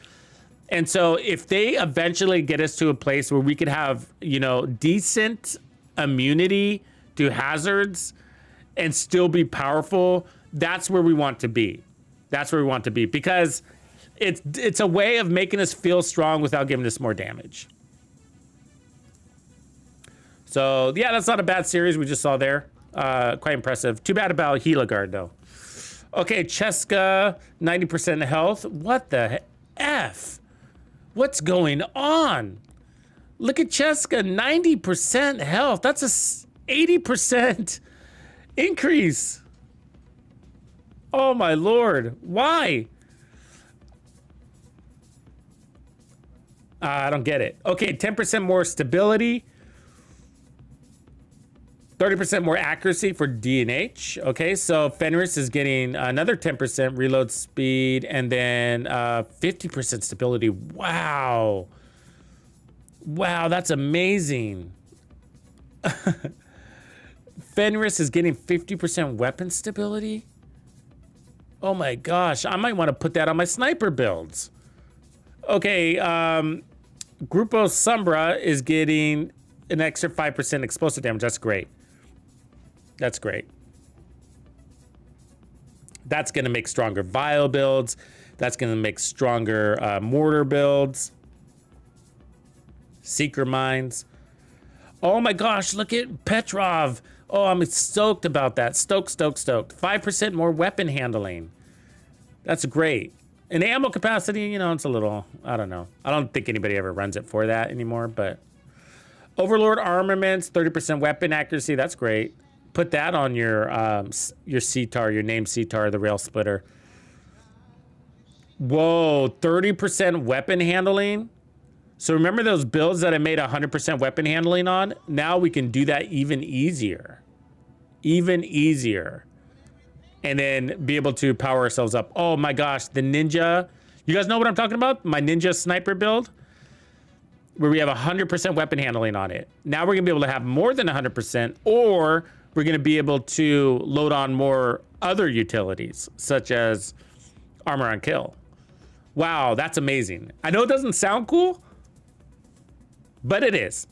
And so if they eventually get us to a place where we could have, you know, decent immunity to hazards and still be powerful, that's where we want to be. That's where we want to be, because it's a way of making us feel strong without giving us more damage. So yeah, that's not a bad series we just saw there. Quite impressive. Too bad about Gila Guard though. Okay, Cheska, 90% health. What the F? What's going on? Look at Cheska, 90% health. That's a 80% increase. Oh my Lord, why? I don't get it. Okay, 10% more stability. 30% more accuracy for D&H. Okay, so Fenris is getting another 10% reload speed and then 50% stability. Wow. Wow, that's amazing. Fenris is getting 50% weapon stability. Oh my gosh, I might want to put that on my sniper builds. Okay, Grupo Sombra is getting an extra 5% explosive damage. That's great. That's great. That's going to make stronger vial builds. That's going to make stronger mortar builds. Seeker mines. Oh my gosh, look at Petrov. Oh, I'm stoked about that. Stoked. 5% more weapon handling. That's great. And ammo capacity, you know, it's a little, I don't know. I don't think anybody ever runs it for that anymore, but Overlord armaments, 30% weapon accuracy. That's great. Put that on your CTAR, your name CTAR, the rail splitter. Whoa, 30% weapon handling. So remember those builds that I made 100% weapon handling on? Now we can do that even easier. Even easier. And then be able to power ourselves up. Oh my gosh, the ninja. You guys know what I'm talking about? My ninja sniper build, where we have 100% weapon handling on it. Now we're gonna be able to have more than 100%, or we're gonna be able to load on more other utilities, such as armor on kill. Wow, that's amazing. I know it doesn't sound cool, but it is.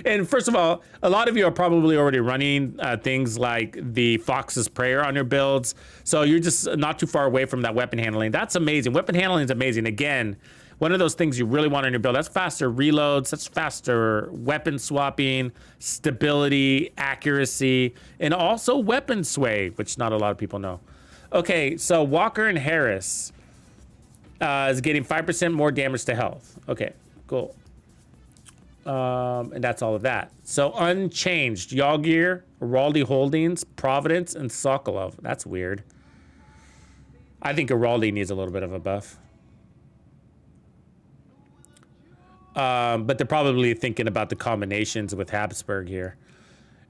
And first of all, a lot of you are probably already running things like the Fox's Prayer on your builds. So you're just not too far away from that weapon handling. That's amazing. Weapon handling is amazing. Again, one of those things you really want on your build. That's faster reloads. That's faster weapon swapping, stability, accuracy, and also weapon sway, which not a lot of people know. Okay, so Walker and Harris is getting 5% more damage to health. Okay, cool. And that's all of that. So unchanged, Yalgir, Araldi Holdings, Providence, and Sokolov. That's weird. I think Araldi needs a little bit of a buff. But they're probably thinking about the combinations with Habsburg here.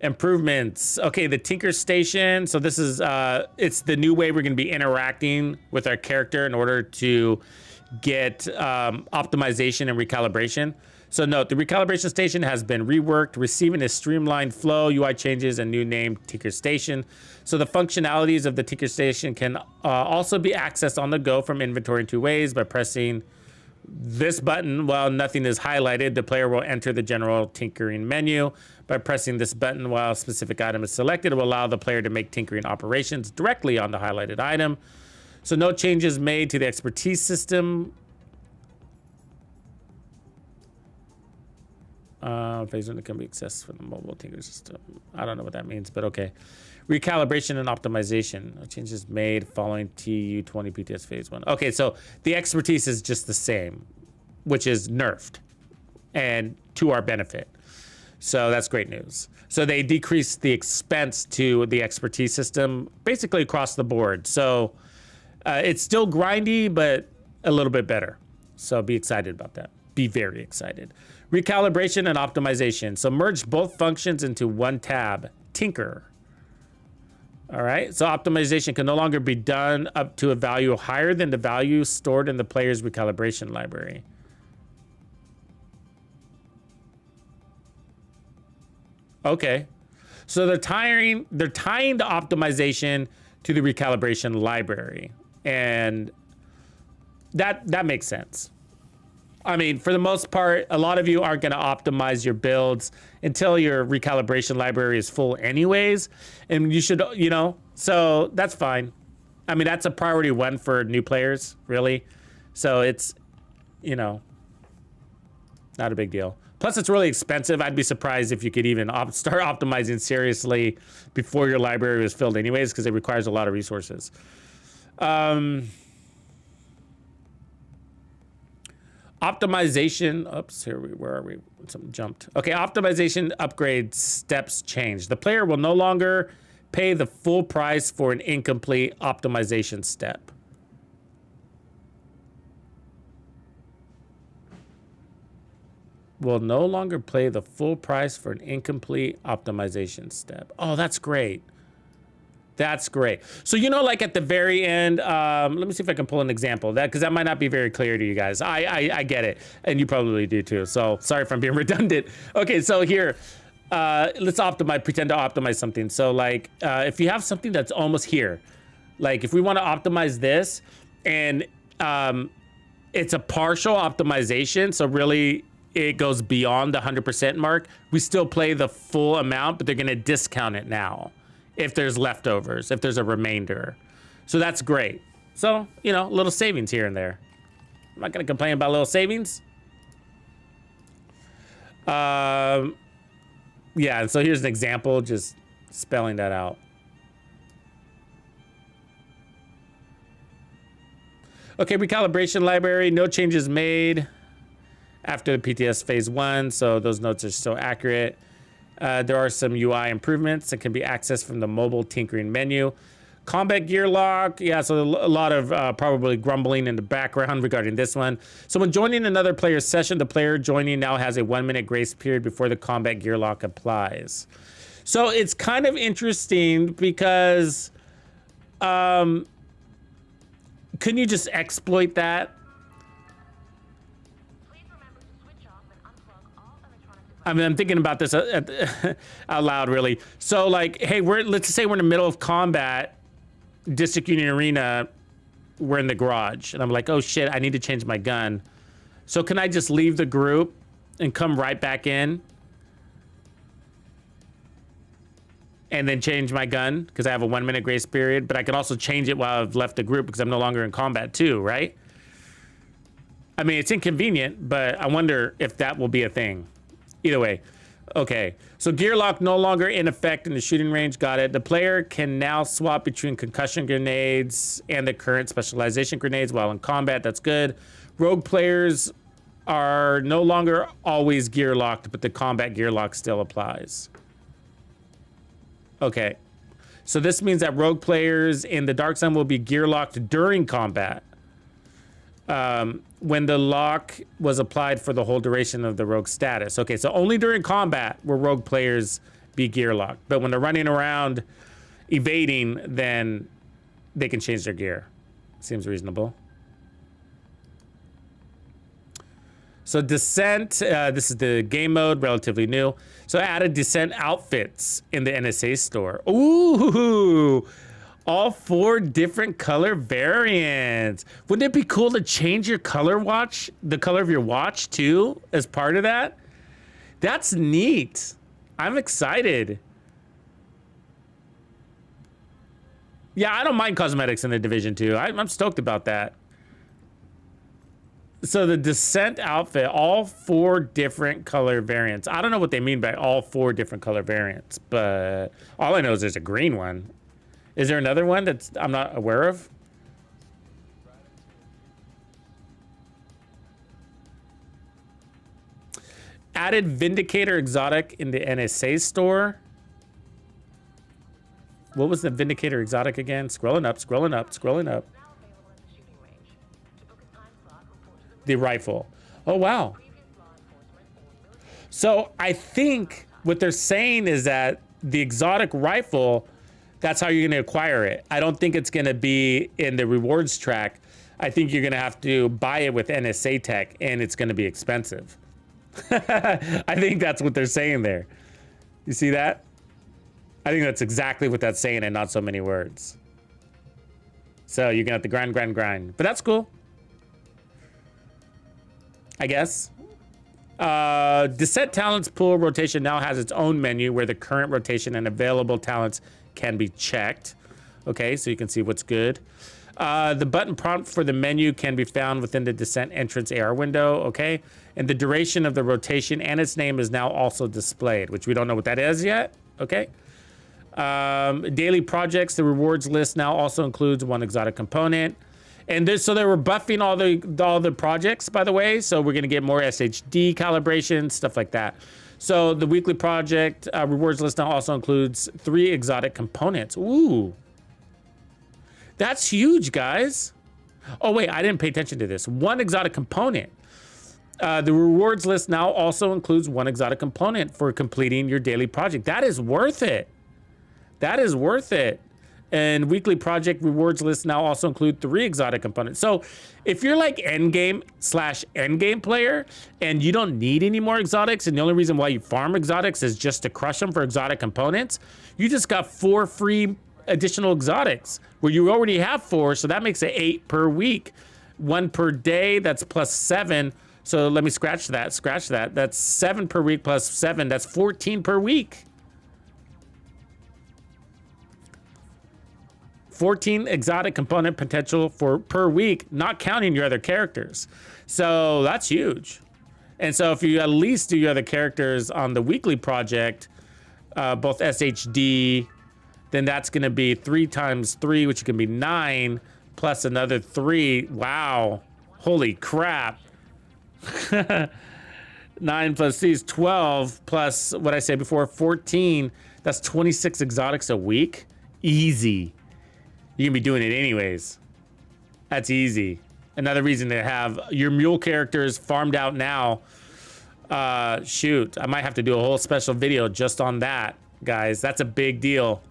Improvements. Okay, the Tinker Station. So this is, it's the new way we're going to be interacting with our character in order to get optimization and recalibration. So note, the recalibration station has been reworked, receiving a streamlined flow, UI changes, and new name, Tinker Station. So the functionalities of the Tinker Station can also be accessed on the go from inventory in two ways. By pressing this button, while nothing is highlighted, the player will enter the general tinkering menu. By pressing this button while a specific item is selected, it will allow the player to make tinkering operations directly on the highlighted item. So no changes made to the expertise system. Phase one can be accessed from the mobile tinker system. I don't know what that means, but okay. Recalibration and optimization. No changes made following TU20 PTS phase one. Okay, so the expertise is just the same, which is nerfed and to our benefit. So that's great news. So they decreased the expense to the expertise system basically across the board. So it's still grindy, but a little bit better. So be excited about that. Be very excited. Recalibration and optimization. So merge both functions into one tab. Tinker. All right. So optimization can no longer be done up to a value higher than the value stored in the player's recalibration library. Okay. So they're tying the optimization to the recalibration library. And that makes sense. I mean, for the most part, a lot of you aren't going to optimize your builds until your recalibration library is full anyways. And you should, you know, so that's fine. I mean, that's a priority one for new players, really. So it's, you know, not a big deal. Plus, it's really expensive. I'd be surprised if you could even start optimizing seriously before your library was filled anyways, because it requires a lot of resources. Optimization, oops, where are we? Something jumped. Okay, optimization upgrade steps changed. The player will no longer pay the full price for an incomplete optimization step. Will no longer pay the full price for an incomplete optimization step. Oh, that's great. That's great. So, you know, like at the very end, let me see if I can pull an example of that, because that might not be very clear to you guys. I get it, and you probably do too. So sorry if I'm being redundant. Okay, so here, let's pretend to optimize something. So like, if you have something that's almost here, Like if we want to optimize this and it's a partial optimization, so really it goes beyond the 100% mark, we still play the full amount, but they're gonna discount it now if there's leftovers, if there's a remainder. So that's great. So, you know, a little savings here and there. I'm not gonna complain about little savings. Yeah, and so here's an example, just spelling that out. Okay, recalibration library, no changes made after the PTS phase 1, so those notes are still accurate. There are some UI improvements that can be accessed from the mobile tinkering menu. Combat gear lock, yeah, so a lot of probably grumbling in the background regarding this one. So when joining another player's session, the player joining now has a 1-minute grace period before the combat gear lock applies. So it's kind of interesting because couldn't you just exploit that? I mean, I'm thinking about this out loud, really. So, like, hey, let's say we're in the middle of combat, District Union Arena, we're in the garage, and I'm like, oh shit, I need to change my gun. So can I just leave the group and come right back in? And then change my gun because I have a 1-minute grace period, but I can also change it while I've left the group because I'm no longer in combat too, right? I mean, it's inconvenient, but I wonder if that will be a thing. Either way, okay. So gear lock no longer in effect in the shooting range, got it. The player can now swap between concussion grenades and the current specialization grenades while in combat, that's good. Rogue players are no longer always gear locked, but the combat gear lock still applies. Okay, so this means that rogue players in the Dark Zone will be gear locked during combat when the lock was applied for the whole duration of the rogue status. Okay, so only during combat will rogue players be gear locked, but when they're running around evading, then they can change their gear. Seems reasonable. So Descent, this is the game mode, relatively new. So added Descent outfits in the NSA store. Ooh, all 4 different color variants. Wouldn't it be cool to change your color watch, the color of your watch too, as part of that? That's neat. I'm excited. Yeah, I don't mind cosmetics in the Division 2. I'm stoked about that. So the Descent outfit, all 4 different color variants. I don't know what they mean by all 4 different color variants, but all I know is there's a green one. Is there another one that I'm not aware of? Added Vindicator exotic in the NSA store. What was the Vindicator exotic again? Scrolling up, scrolling up, scrolling up. The rifle. Oh, wow. So I think what they're saying is that the exotic rifle, that's how you're going to acquire it. I don't think it's going to be in the rewards track. I think you're going to have to buy it with NSA tech, and it's going to be expensive. I think that's what they're saying there. You see that? I think that's exactly what that's saying in not so many words. So you're going to have to grind, grind, grind. But that's cool, I guess. Descent talents pool rotation now has its own menu where the current rotation and available talents can be checked. Okay, so you can see what's good. The button prompt for the menu can be found within the Descent entrance AR window. Okay, and the duration of the rotation and its name is now also displayed, which we don't know what that is yet. Okay. Daily projects, the rewards list now also includes 1 exotic component. And so they were buffing all the projects, by the way. So we're gonna get more SHD calibration, stuff like that. So the weekly project rewards list now also includes 3 exotic components. Ooh, that's huge, guys. Oh wait, I didn't pay attention to this. 1 exotic component. The rewards list now also includes 1 exotic component for completing your daily project. That is worth it. That is worth it. And weekly project rewards lists now also include 3 exotic components. So if you're like endgame player and you don't need any more exotics, and the only reason why you farm exotics is just to crush them for exotic components, you just got 4 free additional exotics where you already have 4. So that makes it 8 per week, 1 per day. That's plus 7. So let me scratch that. That's 7 per week plus 7. That's 14 per week. 14 exotic component potential for per week, not counting your other characters. So that's huge. And so if you at least do your other characters on the weekly project, both SHD, then that's going to be 3 times 3, which can be 9, plus another 3. Wow. Holy crap. 9 plus C is 12, plus what I said before, 14. That's 26 exotics a week. Easy. You can be doing it anyways. That's easy. Another reason to have your mule characters farmed out now. Shoot, I might have to do a whole special video just on that, guys. That's a big deal.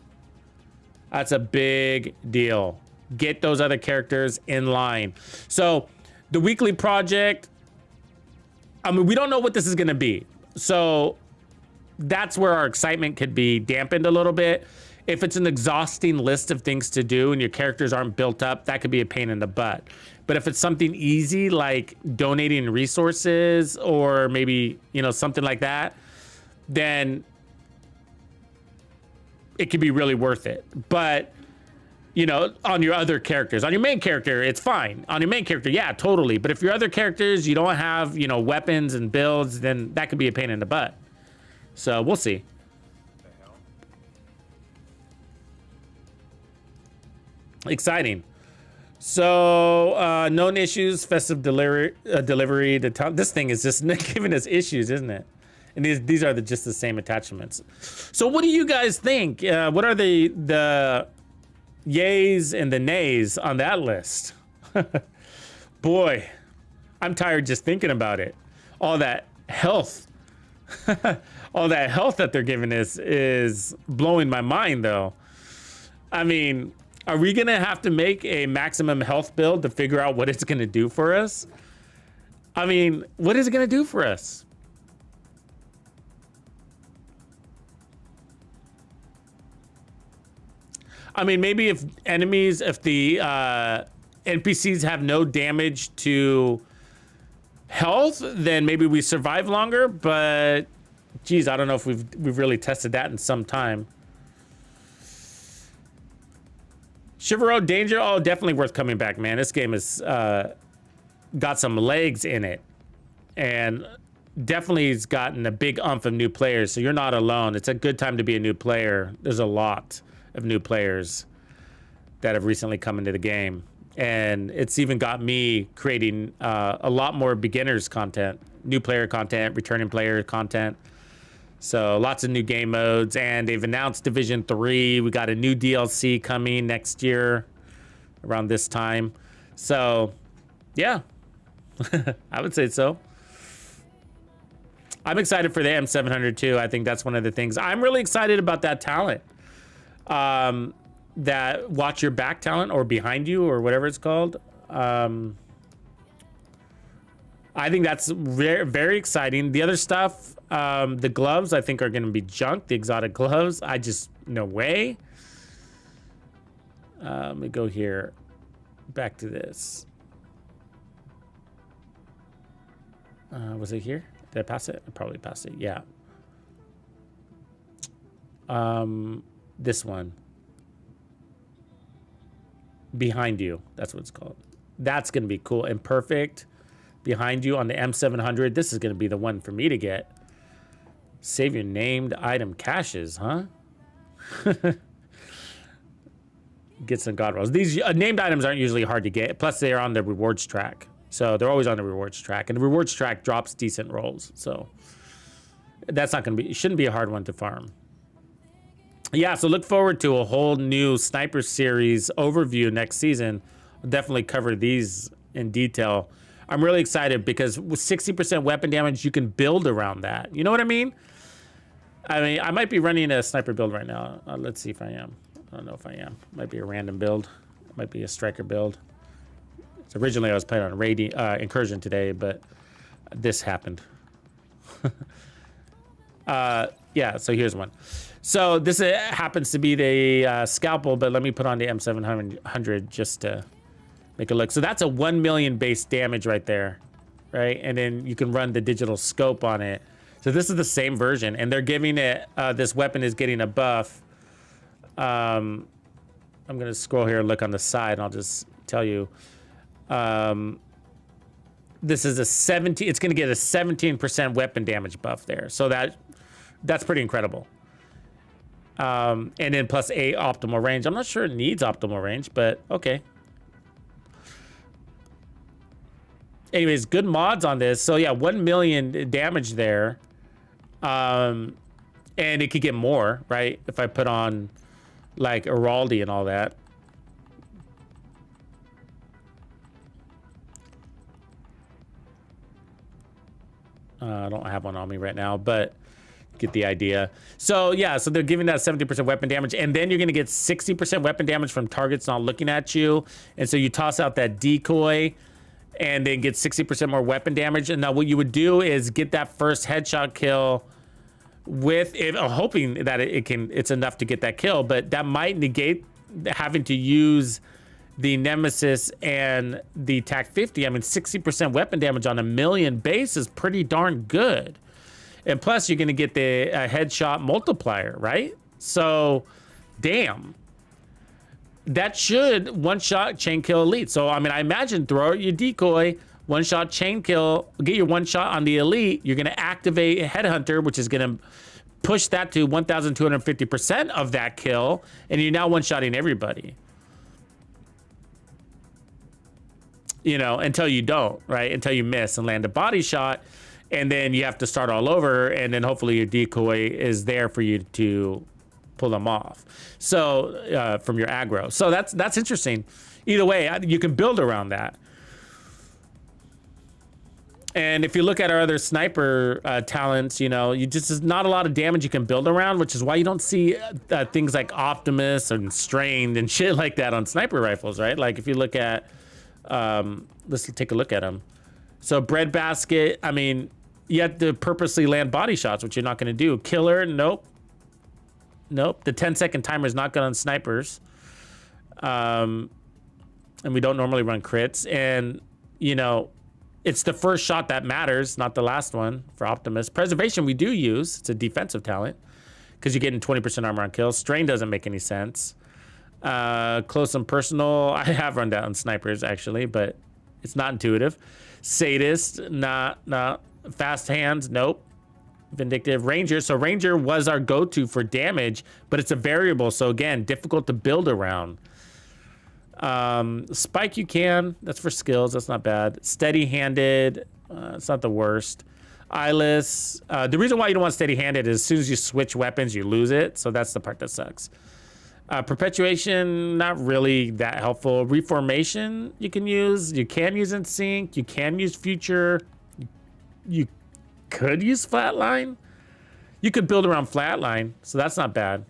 That's a big deal. Get those other characters in line. So the weekly project, I mean, we don't know what this is going to be. So that's where our excitement could be dampened a little bit. If it's an exhausting list of things to do and your characters aren't built up, that could be a pain in the butt. But if it's something easy like donating resources or maybe, you know, something like that, then it could be really worth it. But, you know, on your other characters, on your main character, it's fine. On your main character, yeah, totally. But if your other characters, you don't have, you know, weapons and builds, then that could be a pain in the butt. So we'll see. Exciting. So known issues, festive delivery. This thing is just giving us issues, isn't it? And these are just the same attachments. So what do you guys think? What are the yays and the nays on that list? Boy, I'm tired just thinking about it. All that health, all that health that they're giving us is blowing my mind, though. I mean, are we gonna have to make a maximum health build to figure out what it's gonna do for us? I mean, what is it gonna do for us? I mean, maybe if the NPCs have no damage to health, then maybe we survive longer, but geez, I don't know if we've really tested that in some time. Chivero Danger, oh, definitely worth coming back, man. This game has got some legs in it, and definitely has gotten a big umph of new players, so you're not alone. It's a good time to be a new player. There's a lot of new players that have recently come into the game, and it's even got me creating a lot more beginners content, new player content, returning player content. So lots of new game modes, and they've announced Division 3. We got a new DLC coming next year around this time. So yeah, I would say so. I'm excited for the M700 too. I think that's one of the things. I'm really excited about that talent. That watch your back talent, or behind you, or whatever it's called. I think that's very, very exciting. The other stuff, the gloves, I think are going to be junk. The exotic gloves, no way. Let me go here. Back to this. Was it here? Did I pass it? I probably passed it. Yeah. This one. Behind you. That's what it's called. That's going to be cool and perfect. Behind you on the M700. This is going to be the one for me to get. Save your named item caches, huh? Get some god rolls. These named items aren't usually hard to get. Plus, they are on the rewards track. So they're always on the rewards track. And the rewards track drops decent rolls. So that's not going to be, it shouldn't be a hard one to farm. Yeah, so look forward to a whole new sniper series overview next season. I'll definitely cover these in detail. I'm really excited because with 60% weapon damage, you can build around that. You know what I mean? I might be running a sniper build right now. Let's see if I am. I don't know if I am. Might be a random build. Might be a striker build. So originally I was playing on a incursion today, but this happened. Yeah, so here's one. So this happens to be the scalpel, but let me put on the M700 just to make a look. So that's a 1 million base damage right there, right? And then you can run the digital scope on it. So this is the same version, and they're giving it, this weapon is getting a buff. I'm gonna scroll here and look on the side, and I'll just tell you. This is a 17, it's gonna get a 17% weapon damage buff there. So that's pretty incredible. And then plus 8 optimal range. I'm not sure it needs optimal range, but okay. Anyways, good mods on this. So yeah, 1 million damage there. And it could get more, right? If I put on like Araldi and all that. I don't have one on me right now, but get the idea. So yeah, so they're giving that 70% weapon damage, and then you're gonna get 60% weapon damage from targets not looking at you. And so you toss out that decoy and then get 60% more weapon damage. And now what you would do is get that first headshot kill with it, hoping that it's enough to get that kill, but that might negate having to use the Nemesis and the TAC 50. I mean, 60% weapon damage on 1 million base is pretty darn good. And plus, you're going to get the headshot multiplier, right? So, damn. That should one-shot chain kill elite. So, I mean, I imagine throw out your decoy, one-shot chain kill, get your one-shot on the elite. You're going to activate Headhunter, which is going to push that to 1,250% of that kill. And you're now one-shotting everybody. You know, until you don't, right? Until you miss and land a body shot. And then you have to start all over, and then hopefully your decoy is there for you to pull them off. So from your aggro. So that's interesting. Either way, you can build around that. And if you look at our other sniper talents, you know, there's not a lot of damage you can build around, which is why you don't see things like Optimus and Strained and shit like that on sniper rifles, right? Like if you look at, let's take a look at them. So Breadbasket, I mean, you have to purposely land body shots, which you're not going to do. Killer, nope. Nope. The 10-second timer is not good on snipers. And we don't normally run crits. And, you know, it's the first shot that matters, not the last one for Optimus. Preservation we do use. It's a defensive talent because you're getting 20% armor on kills. Strain doesn't make any sense. Close and personal, I have run down snipers, actually, but it's not intuitive. Sadist, not. Fast hands, nope. Vindictive. Ranger, so Ranger was our go-to for damage, but it's a variable, so again, difficult to build around. Spike you can, that's for skills, that's not bad. Steady-handed, it's not the worst. Eyeless, the reason why you don't want steady-handed is as soon as you switch weapons, you lose it, so that's the part that sucks. Perpetuation, not really that helpful. Reformation, you can use in sync, you can use future. You could use flatline. You could build around flatline, so that's not bad.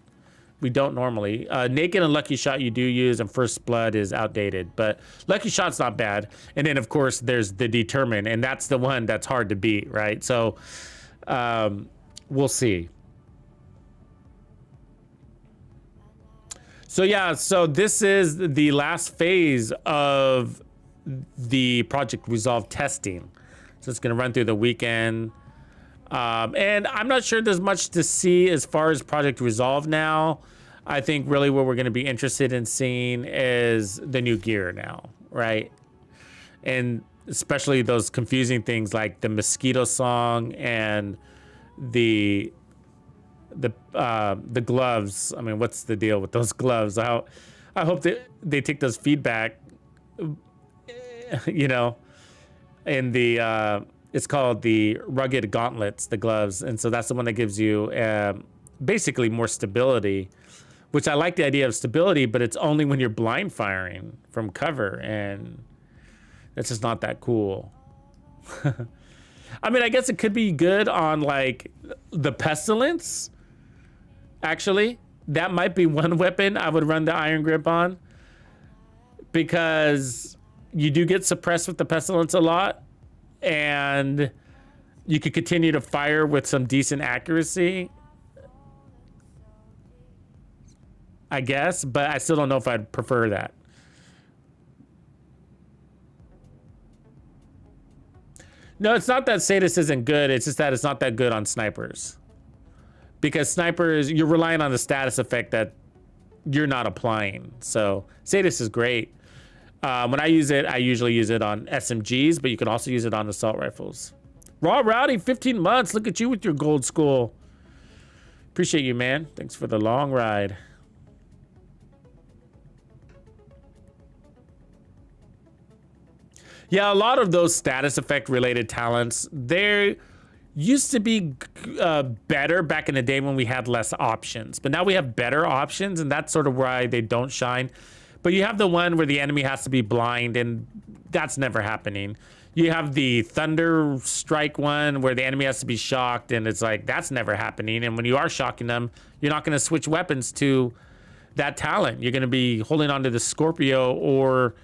We don't normally. Naked and Lucky Shot you do use, and First Blood is outdated, but Lucky Shot's not bad. And then, of course, there's the Determine, and that's the one that's hard to beat, right? So we'll see. So yeah, so this is the last phase of the Project Resolve testing. So it's going to run through the weekend. And I'm not sure there's much to see as far as Project Resolve now. I think really what we're going to be interested in seeing is the new gear now, right? And especially those confusing things like the Mosquito song and the gloves. I mean, what's the deal with those gloves? I hope that they take those feedback, you know. In the it's called the Rugged Gauntlets, the gloves, and so that's the one that gives you basically more stability, which I like the idea of stability, but it's only when you're blind firing from cover, and that's just not that cool. I mean, I guess it could be good on like the Pestilence. Actually, that might be one weapon I would run the Iron Grip on, because you do get suppressed with the Pestilence a lot, and you could continue to fire with some decent accuracy. I guess, but I still don't know if I'd prefer that. No, it's not that Sadist isn't good. It's just that it's not that good on snipers. Because snipers, you're relying on the status effect that you're not applying. So Sadist is great. When I use it, I usually use it on SMGs, but you can also use it on assault rifles. Raw Rowdy, 15 months. Look at you with your gold school. Appreciate you, man. Thanks for the long ride. Yeah, a lot of those status effect related talents, they used to be better back in the day when we had less options. But now we have better options, and that's sort of why they don't shine. But you have the one where the enemy has to be blind, and that's never happening. You have the Thunder Strike one where the enemy has to be shocked, and it's like, that's never happening. And when you are shocking them, you're not going to switch weapons to that talent. You're going to be holding on to the Scorpio or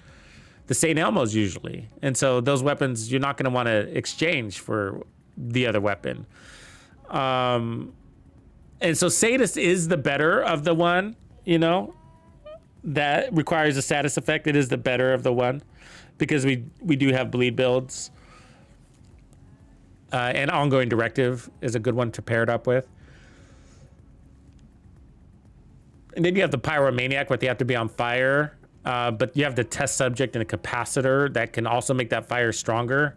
the St. Elmo's usually. And so those weapons, you're not going to want to exchange for the other weapon. And so Sadist is the better of the one, you know, that requires a status effect. It is the better of the one because we do have bleed builds. And Ongoing Directive is a good one to pair it up with. And then you have the Pyromaniac where they have to be on fire. But you have the test subject and a capacitor that can also make that fire stronger.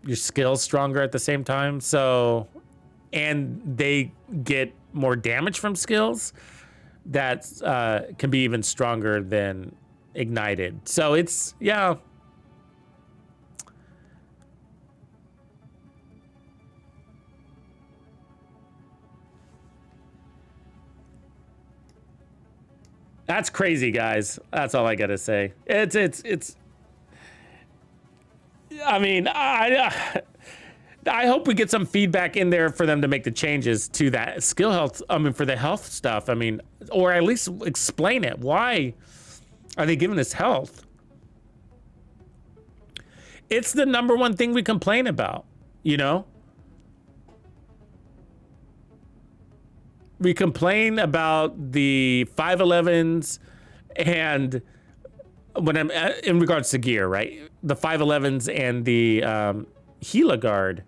Your skills stronger at the same time. So, and they get more damage from skills that can be even stronger than ignited. So it's, yeah. That's crazy, guys. That's all I gotta say. It's. I mean, I hope we get some feedback in there for them to make the changes to that skill health. I mean, for the health stuff. I mean, or at least explain it. Why are they giving us health? It's the number one thing we complain about, you know? We complain about the 511s and when I'm in regards to gear, right? The 511s and the Gila Guard.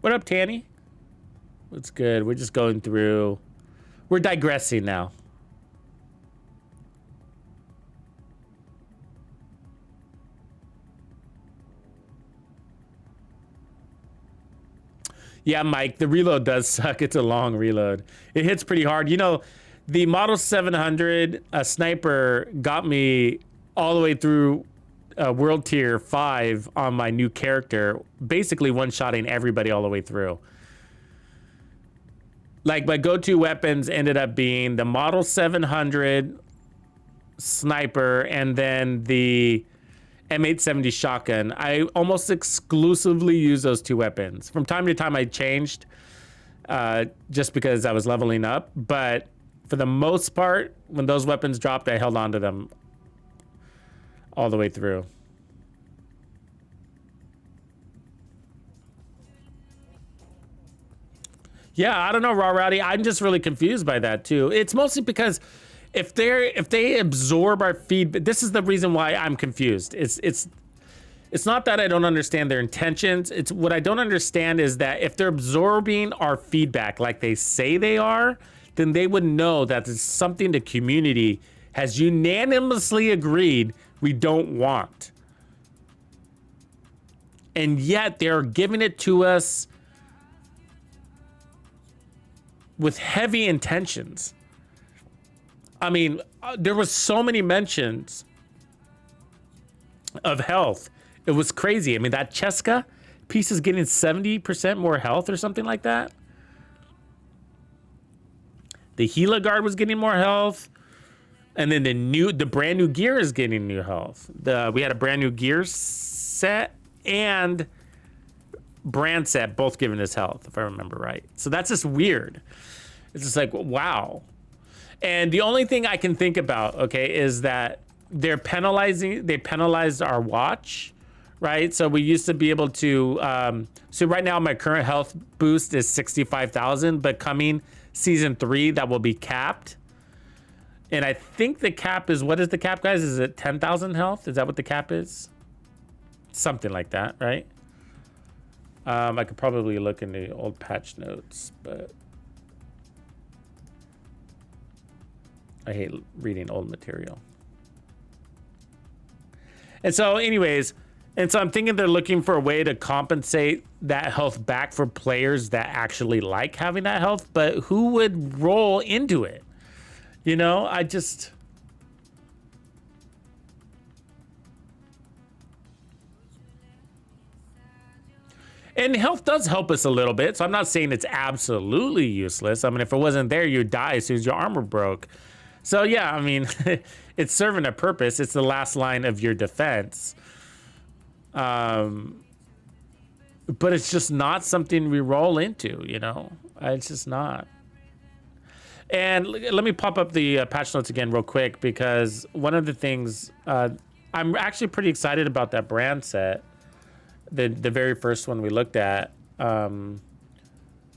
What up, Tanny? What's good? We're just going through. We're digressing now. Yeah, Mike, the reload does suck. It's a long reload. It hits pretty hard. You know, the Model 700 sniper got me all the way through World Tier 5 on my new character, basically one-shotting everybody all the way through. Like, my go-to weapons ended up being the Model 700 sniper and then the M870 shotgun. I almost exclusively use those two weapons. From time to time I changed just because I was leveling up, but for the most part, when those weapons dropped, I held on to them all the way through. Yeah, I don't know, Raw Rowdy. I'm just really confused by that too. It's mostly because if they absorb our feedback, this is the reason why I'm confused. It's not that I don't understand their intentions. It's what I don't understand is that if they're absorbing our feedback like they say they are, then they would know that it's something the community has unanimously agreed we don't want. And yet they're giving it to us with heavy intentions. I mean, there was so many mentions of health. It was crazy. I mean, that Cheska piece is getting 70% more health or something like that. The Gila Guard was getting more health. And then the brand new gear is getting new health. We had a brand new gear set and brand set both giving us health, if I remember right. So that's just weird. It's just like, wow. And the only thing I can think about, okay, is that they penalized our watch, right? So we used to be able to, so right now my current health boost is 65,000, but coming season 3, that will be capped. And I think the cap is, what is the cap, guys? Is it 10,000 health? Is that what the cap is? Something like that, right? I could probably look in the old patch notes, but I hate reading old material. And so anyways, and so I'm thinking they're looking for a way to compensate that health back for players that actually like having that health, but who would roll into it? You know, I just... And health does help us a little bit, so I'm not saying it's absolutely useless. I mean, if it wasn't there, you'd die as soon as your armor broke. So yeah, I mean, it's serving a purpose. It's the last line of your defense. But it's just not something we roll into, you know? It's just not. And let me pop up the patch notes again real quick, because one of the things, I'm actually pretty excited about that brand set. The very first one we looked at, or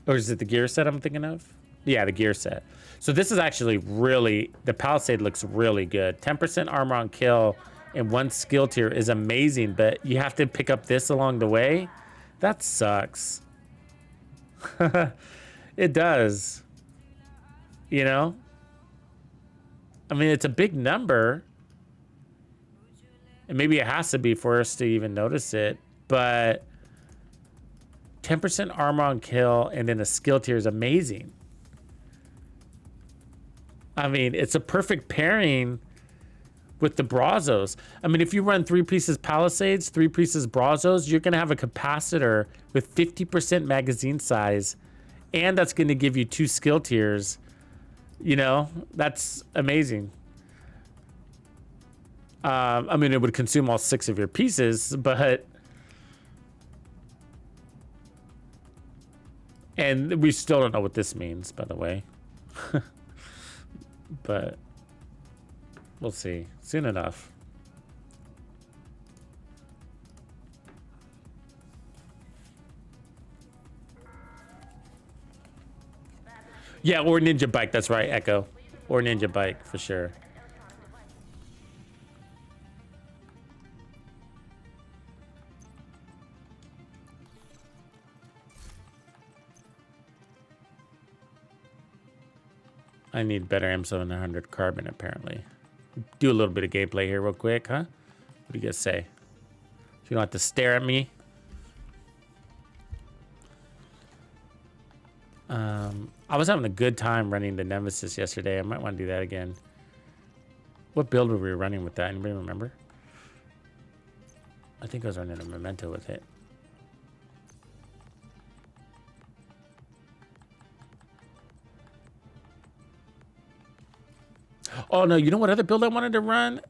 is it the gear set I'm thinking of? Yeah, the gear set. So this is actually really, the Palisade looks really good. 10% armor on kill and 1 skill tier is amazing, but you have to pick up this along the way. That sucks. It does. You know? I mean, it's a big number. And maybe it has to be for us to even notice it. But 10% armor on kill and then a skill tier is amazing. I mean, it's a perfect pairing with the Brazos. I mean, if you run 3 pieces Palisades, 3 pieces Brazos, you're going to have a capacitor with 50% magazine size. And that's going to give you 2 skill tiers. You know, that's amazing. I mean, it would consume all 6 of your pieces, but... And we still don't know what this means, by the way. But we'll see soon enough. Yeah, or Ninja Bike. That's right, Echo. Or Ninja Bike, for sure. I need better M700 carbon, apparently. Do a little bit of gameplay here real quick, huh? What do you guys say? So you don't have to stare at me. I was having a good time running the Nemesis yesterday. I might want to do that again. What build were we running with that? Anybody remember? I think I was running a Memento with it. Oh no, you know what other build I wanted to run?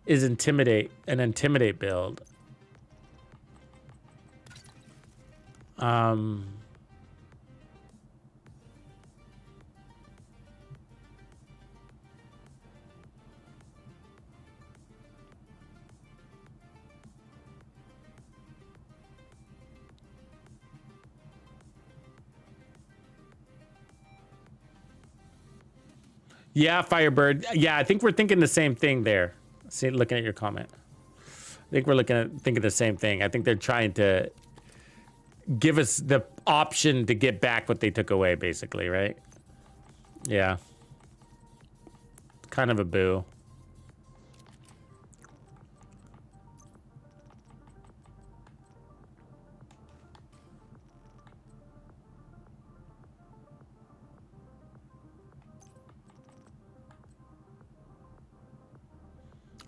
Is Intimidate, an Intimidate build. Yeah, Firebird. Yeah, I think we're thinking the same thing there. See, looking at your comment. I think we're thinking the same thing. I think they're trying to give us the option to get back what they took away, basically, right? Yeah. Kind of a boo.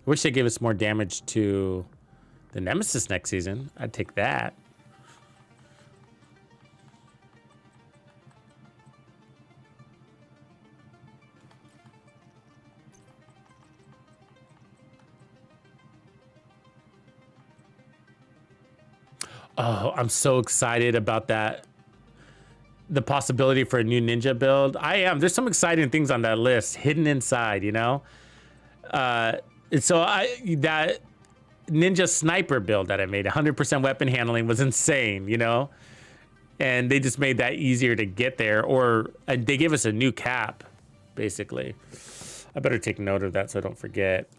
Wish they gave us more damage to the Nemesis next season. I'd take that. Oh, I'm so excited about that. The possibility for a new ninja build. I am. There's some exciting things on that list hidden inside, you know? And so ninja sniper build that I made. 100% weapon handling was insane, you know? And they just made that easier to get there, or they gave us a new cap, basically. I better take note of that so I don't forget.